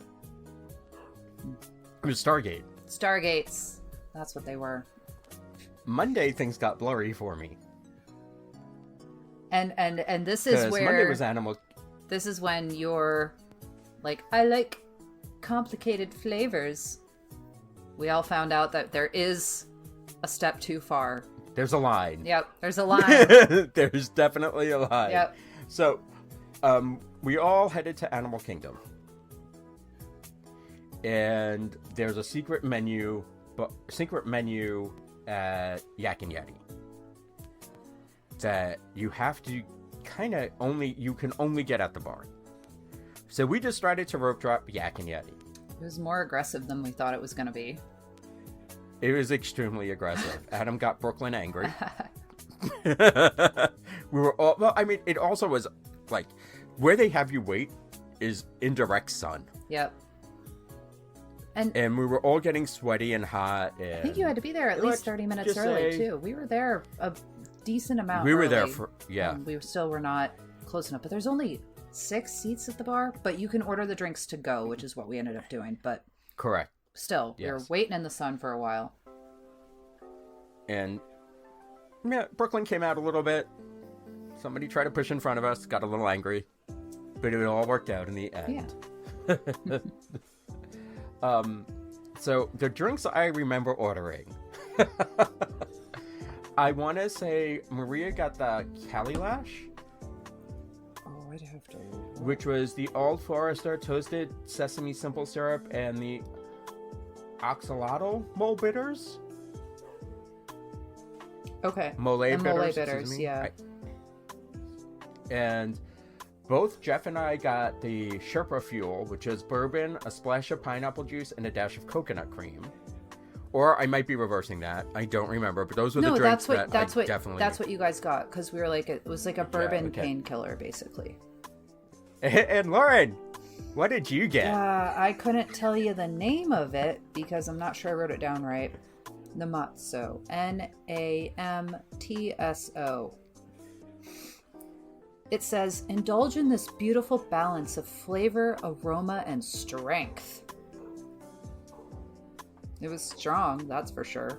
C: It was Stargate.
D: Stargates. That's what they were.
C: Monday, things got blurry for me.
D: And this is where
C: Monday was animal.
D: This is when you're like, I like complicated flavors. We all found out that there is a step too far.
C: There's a line.
D: Yep, there's a line.
C: There's definitely a line.
D: Yep.
C: So, we all headed to Animal Kingdom. And there's a secret menu at Yak and Yeti that you have to you can only get at the bar. So we just started to rope drop Yak and Yeti.
D: It was more aggressive than we thought it was going to be.
C: It was extremely aggressive. Adam got Brooklyn angry. We were all, well, I mean, it also was like, where they have you wait is in direct sun.
D: Yep.
C: And we were all getting sweaty and hot. And
D: I think you had to be there at least 30 minutes early, too. We were there a decent amount
C: We were
D: early.
C: there for, yeah.
D: We still were not close enough. But there's only 6 seats at the bar, but you can order the drinks to go, which is what we ended up doing. But
C: Correct.
D: still,
C: Yes.
D: we were waiting in the sun for a while.
C: And yeah, Brooklyn came out a little bit. Somebody tried to push in front of us, got a little angry. But it all worked out in the end.
D: Yeah.
C: So the drinks I remember ordering. I want to say Maria got the Cali Lash,
D: Oh, I'd have to.
C: which was the Old Forester toasted sesame simple syrup and the Oxalato mole bitters.
D: Okay.
C: Mole
D: And
C: bitters.
D: mole bitters,
C: excuse me.
D: yeah.
C: And both Jeff and I got the Sherpa Fuel, which is bourbon, a splash of pineapple juice, and a dash of coconut cream. Or I might be reversing that. I don't remember, but those were the drinks
D: that's what
C: definitely...
D: that's what you guys got, because we were like, it was like a bourbon
C: okay.
D: painkiller, basically.
C: And Lauren, what did you get?
D: I couldn't tell you the name of it because I'm not sure I wrote it down right. Namatso. Namtso. It says, indulge in this beautiful balance of flavor, aroma, and strength. It was strong, that's for sure,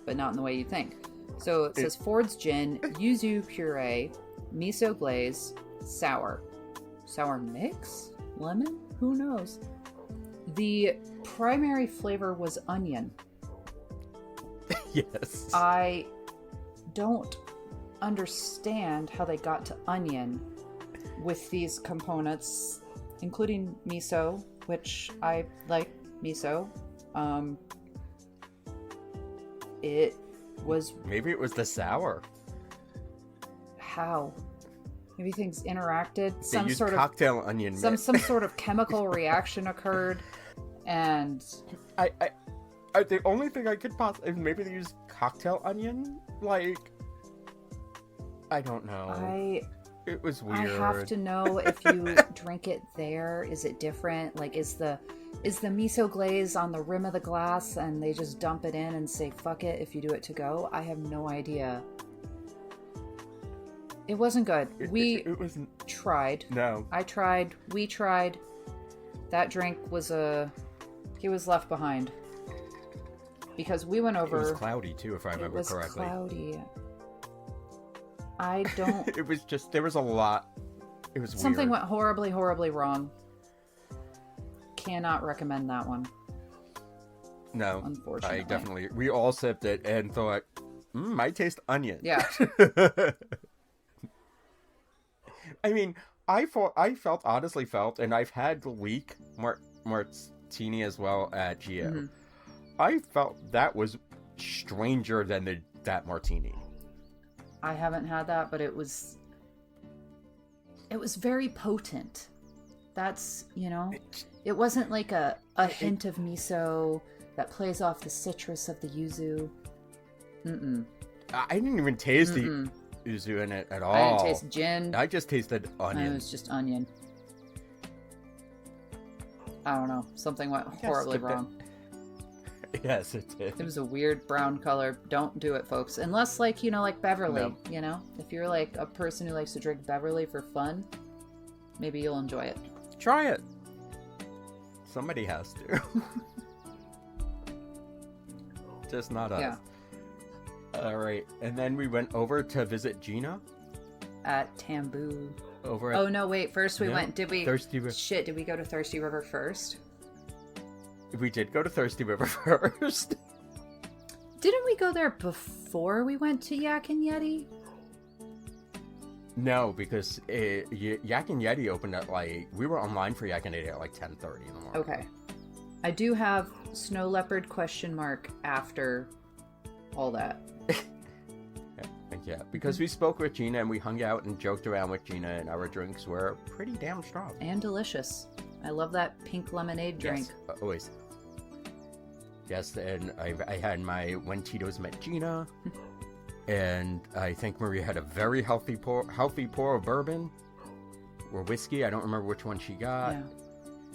D: but not in the way you think. So it says Ford's Gin, yuzu puree, miso glaze, sour. Sour mix? Lemon? Who knows? The primary flavor was onion.
C: Yes.
D: I don't understand how they got to onion with these components, including miso, which I like miso. It was...
C: Maybe it was the sour.
D: How? Maybe things interacted.
C: They used cocktail onion mix.
D: Some sort of chemical reaction occurred, and...
C: I the only thing I could possibly... Maybe they used cocktail onion? Like... I don't know. It was weird.
D: I have to know if you drink it there, is it different? Like, is the miso glaze on the rim of the glass and they just dump it in and say, fuck it if you do it to go? I have no idea. It wasn't good.
C: It wasn't...
D: tried.
C: No.
D: I tried. We tried. That drink was he was left behind. Because we went over...
C: It was cloudy, too, if I remember correctly.
D: It was cloudy. I don't...
C: It was just... There was a lot. It was
D: Something
C: weird.
D: went horribly, horribly wrong. Cannot recommend that one.
C: No.
D: Unfortunately.
C: I definitely... We all sipped it and thought, might taste onion.
D: Yeah.
C: I mean, honestly felt, and I've had the leek martini as well at Geo.
D: Mm-hmm.
C: I felt that was stranger than that martini.
D: I haven't had that, but it was very potent. That's, it wasn't like a hint of miso that plays off the citrus of the yuzu. Mm-mm.
C: I didn't even taste the yuzu in it at all.
D: I didn't taste gin.
C: I just tasted onion.
D: It was just onion. I don't know. Something went horribly wrong.
C: Yes, it did.
D: It was a weird brown color. Don't do it, folks. Unless, like Beverly,
C: No.
D: If you're, like, a person who likes to drink Beverly for fun, maybe you'll enjoy it.
C: Try it. Somebody has to. Just not us.
D: Yeah.
C: All right. And then we went over to visit Gina.
D: At Tamboo.
C: Over at...
D: Oh, no, wait. First we went... Did we...
C: Thirsty River.
D: Shit, did we go to Thirsty River first?
C: We did go to Thirsty River first.
D: Didn't we go there before we went to Yak and Yeti?
C: No, because Yak and Yeti opened at we were online for Yak and Yeti at 10:30 in the morning.
D: Okay. I do have snow leopard ? After all that.
C: Yeah, because we spoke with Gina and we hung out and joked around with Gina, and our drinks were pretty damn strong.
D: And delicious. I love that pink lemonade drink.
C: Yes, always. Yes, and I had my When Tito's Met Gina, and I think Maria had a very healthy pour of bourbon or whiskey. I don't remember which one she got,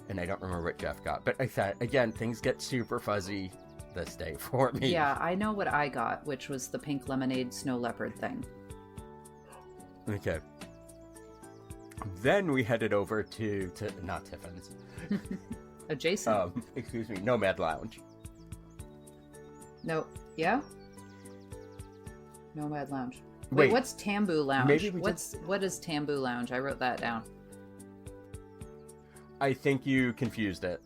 C: and I don't remember what Jeff got. But I thought, again, things get super fuzzy this day for me.
D: Yeah, I know what I got, which was the pink lemonade snow leopard thing.
C: Okay. Then we headed over to not Tiffin's.
D: Adjacent.
C: Excuse me, Nomad Lounge.
D: No, yeah? Nomad Lounge. Wait, what's Tambu Lounge? What is Tambu Lounge? I wrote that down.
C: I think you confused it.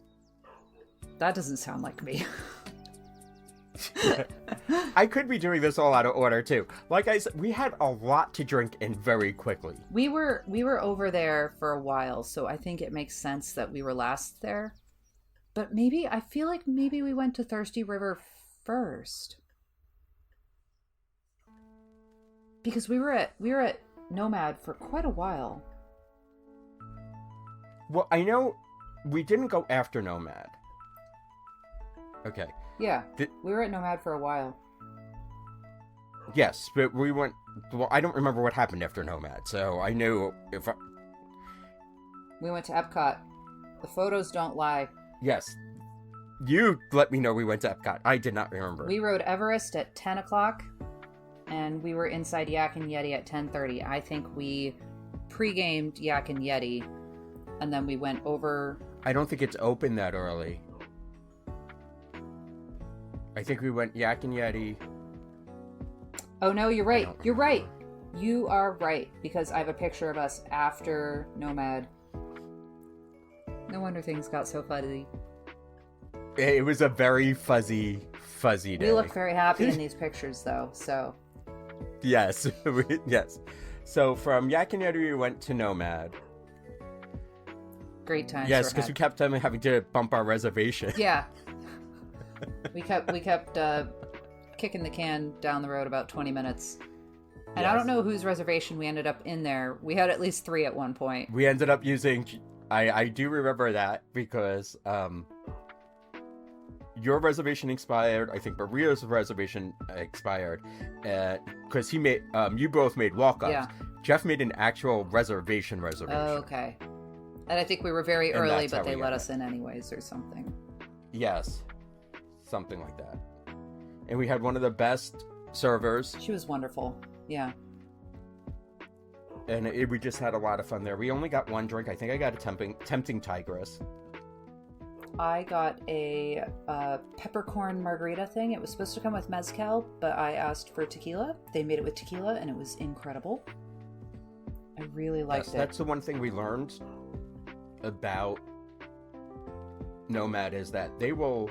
D: That doesn't sound like me.
C: I could be doing this all out of order too. Like I said, we had a lot to drink in very quickly.
D: We were over there for a while, so I think it makes sense that we were last there. But I feel like maybe we went to Thirsty River first. Because we were at Nomad for quite a while.
C: Well, I know we didn't go after Nomad. Okay.
D: Yeah, we were at Nomad for a while.
C: Yes, but we went... Well, I don't remember what happened after Nomad, so I knew if I...
D: We went to Epcot. The photos don't lie.
C: Yes. You let me know we went to Epcot. I did not remember.
D: We rode Everest at 10 o'clock, and we were inside Yak and Yeti at 10:30. I think we pre-gamed Yak and Yeti, and then we went over...
C: I don't think it's open that early. I think we went Yak and Yeti.
D: Oh no, you're right. You're right. You are right, because I have a picture of us after Nomad. No wonder things got so fuzzy.
C: It was a very fuzzy day.
D: We look very happy in these pictures, though, so...
C: Yes. Yes. So from Yak and Yeti, we went to Nomad.
D: Great times.
C: Yes, because we kept having to bump our reservation.
D: Yeah. We kept kicking the can down the road about 20 minutes. And yes. I don't know whose reservation we ended up in there. We had at least 3 at one point.
C: We ended up using... I do remember that because your reservation expired. I think Maria's reservation expired. Because he made... you both made walk-ups.
D: Yeah.
C: Jeff made an actual reservation.
D: Oh, okay. And I think we were very early, but they let us in anyways or something.
C: Yes. Something like that. And we had one of the best servers.
D: She was wonderful. Yeah.
C: And we just had a lot of fun there. We only got one drink. I think I got a tempting tigress.
D: I got a peppercorn margarita thing. It was supposed to come with mezcal, but I asked for tequila. They made it with tequila, and it was incredible. I really liked it.
C: That's the one thing we learned about Nomad is that they will...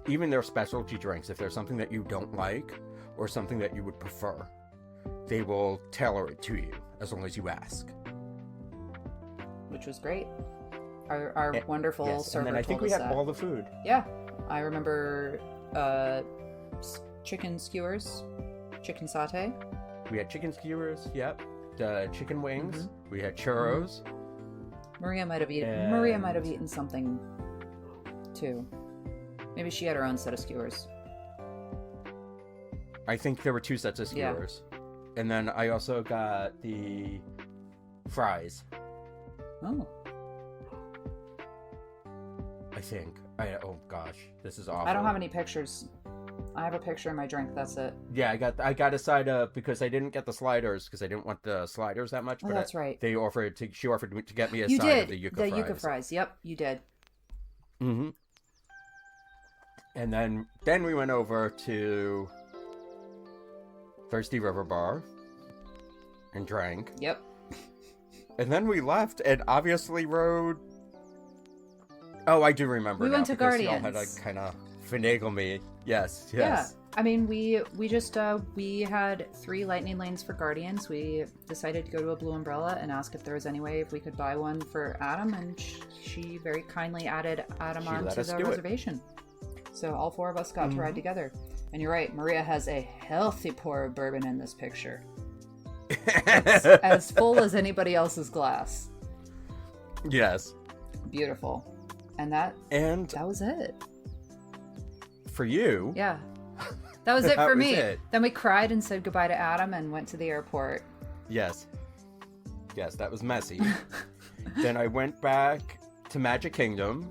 C: Even their specialty drinks, if there's something that you don't like or something that you would prefer, they will tailor it to you as long as you ask.
D: Which was great. Our wonderful server
C: and then I think we had all the food.
D: Yeah. I remember chicken skewers, chicken satay.
C: We had chicken skewers, yep. The chicken wings. Mm-hmm. We had churros.
D: Mm-hmm. Maria might have eaten something too. Maybe she had her own set of skewers.
C: I think there were 2 sets of skewers. Yeah. And then I also got the fries.
D: Oh.
C: I think. Oh gosh, this is awful.
D: I don't have any pictures. I have a picture in my drink, that's it.
C: Yeah, I got a side up because I didn't get the sliders because I didn't want the sliders that much.
D: Oh, but that's right.
C: She offered to get me a side of the yuca fries.
D: The yuca fries, yep, you did.
C: Mm-hmm. And then we went over to Thirsty River Bar and drank.
D: Yep.
C: And then we left and obviously rode Oh, I do remember.
D: We
C: now,
D: went to
C: because
D: Guardians.
C: Y'all had to kind of finagle me. Yes.
D: Yeah. I mean, we just we had 3 lightning lanes for Guardians. We decided to go to a Blue Umbrella and ask if there was any way if we could buy one for Adam, and she very kindly added Adam onto the reservation. So all 4 of us got to ride together. And you're right, Maria has a healthy pour of bourbon in this picture. It's as full as anybody else's glass.
C: Yes.
D: Beautiful. And that was it.
C: For you.
D: Yeah. That was it for me.
C: It.
D: Then we cried and said goodbye to Adam and went to the airport.
C: Yes. Yes, that was messy. Then I went back to Magic Kingdom.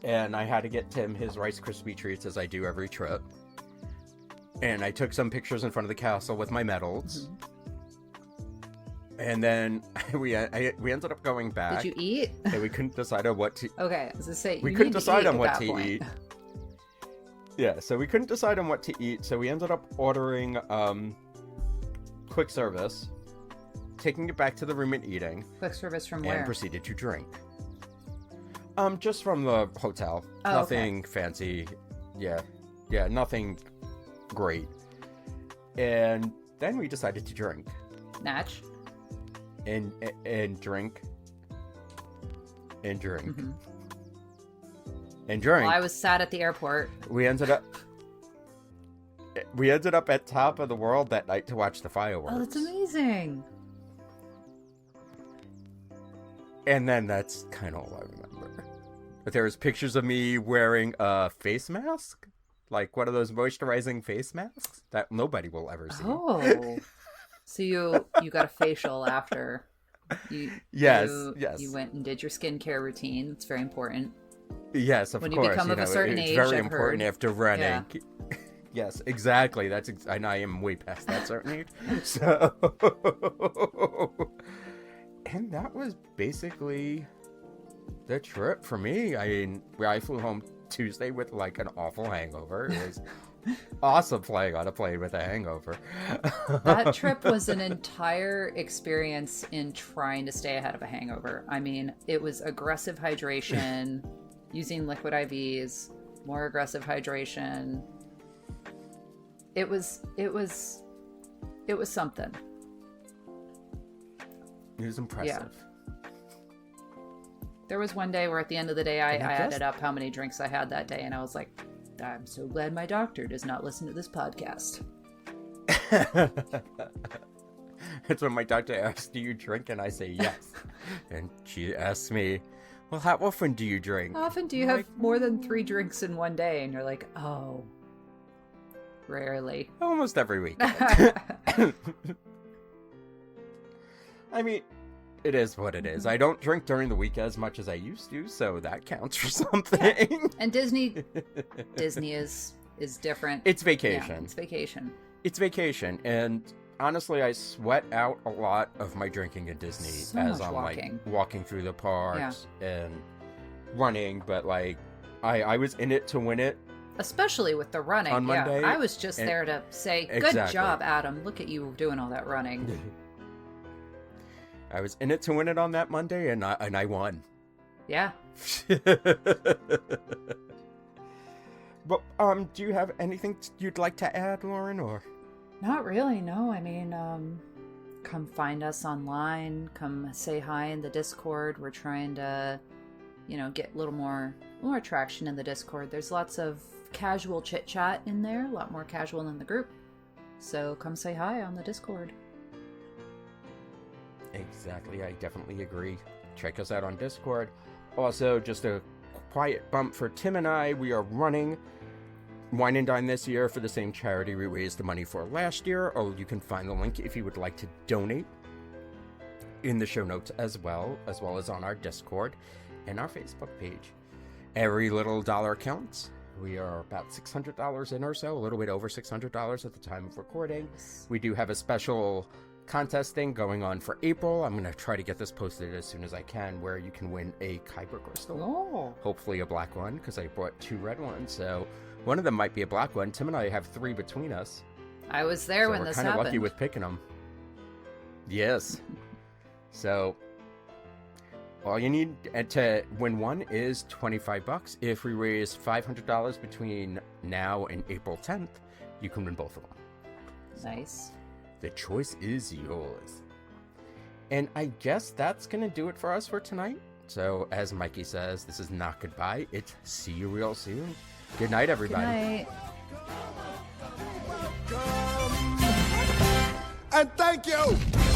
C: And I had to get Tim his Rice Krispie treats, as I do every trip. And I took some pictures in front of the castle with my medals. And then we ended up going back.
D: Did you eat?
C: And we couldn't decide on what to...
D: Okay, I was going to say,
C: we couldn't decide on what to eat. Yeah, so we couldn't decide on what to eat, so we ended up ordering quick service, taking it back to the room and eating.
D: Quick service from where?
C: And proceeded to drink. Just from the hotel.
D: Oh,
C: nothing fancy. Yeah, nothing great. And then we decided to drink.
D: Natch.
C: And drink. And drink.
D: Mm-hmm.
C: And drink.
D: Well, I was sad at the airport.
C: We ended up at top of the world that night to watch the fireworks.
D: Oh, that's amazing.
C: And then that's kind of all I remember. But there was pictures of me wearing a face mask, like one of those moisturizing face masks that nobody will ever see.
D: Oh, so you got a facial after?
C: Yes.
D: You went and did your skincare routine. It's very important.
C: Yes, of course.
D: When you become of a certain age,
C: it's very
D: I've
C: important
D: heard.
C: after running.
D: Yeah.
C: Yes, exactly. And I am way past that certain age. So, and that was basically the trip for me. I mean, I flew home Tuesday with like an awful hangover. It was awesome flying on a plane with a hangover.
D: That trip was an entire experience in trying to stay ahead of a hangover. I mean, it was aggressive hydration, using liquid IVs, more aggressive hydration. It was something.
C: It was impressive.
D: Yeah. There was one day where at the end of the day, I added up how many drinks I had that day, and I was like, I'm so glad my doctor does not listen to this podcast.
C: It's when my doctor asks, do you drink? And I say yes. And she asks me, well, how often do you drink?
D: How often do you have more than 3 drinks in one day? And you're like, oh, rarely.
C: Almost every week. I mean, it is what it is. I don't drink during the week as much as I used to, so that counts for something.
D: Yeah. And Disney is different.
C: It's vacation.
D: Yeah, it's vacation.
C: It's vacation, and honestly, I sweat out a lot of my drinking at Disney as I'm like walking through the parks and running. But like, I was in it to win it.
D: Especially with the running.
C: On Monday,
D: I was just there to say, good job, Adam. Look at you doing all that running.
C: I was in it to win it on that Monday, and I won.
D: Yeah.
C: But do you have anything you'd like to add, Lauren, or?
D: Not really, no. I mean, come find us online. Come say hi in the Discord. We're trying to, get a little more traction in the Discord. There's lots of casual chit chat in there, a lot more casual than the group. So come say hi on the Discord.
C: Exactly, I definitely agree. Check us out on Discord. Also, just a quiet bump for Tim and I. We are running Wine and Dine this year for the same charity we raised the money for last year. Or you can find the link if you would like to donate in the show notes as well as on our Discord and our Facebook page. Every little dollar counts. We are about $600 in or so, a little bit over $600 at the time of recording. We do have a special contest thing going on for April. I'm going to try to get this posted as soon as I can, where you can win a Kyber crystal.
D: Oh.
C: Hopefully a black one, because I bought 2 red ones. So one of them might be a black one. Tim and I have 3 between us.
D: I was there when this happened.
C: We're kind of lucky with picking them. Yes. So All you need to win one is $25. If we raise $500 between now and April 10th, you can win both of them.
D: Nice.
C: The choice is yours. And I guess that's going to do it for us for tonight. So, as Mikey says, this is not goodbye. It's see you real soon. Good night, everybody.
D: Good night.
B: And thank you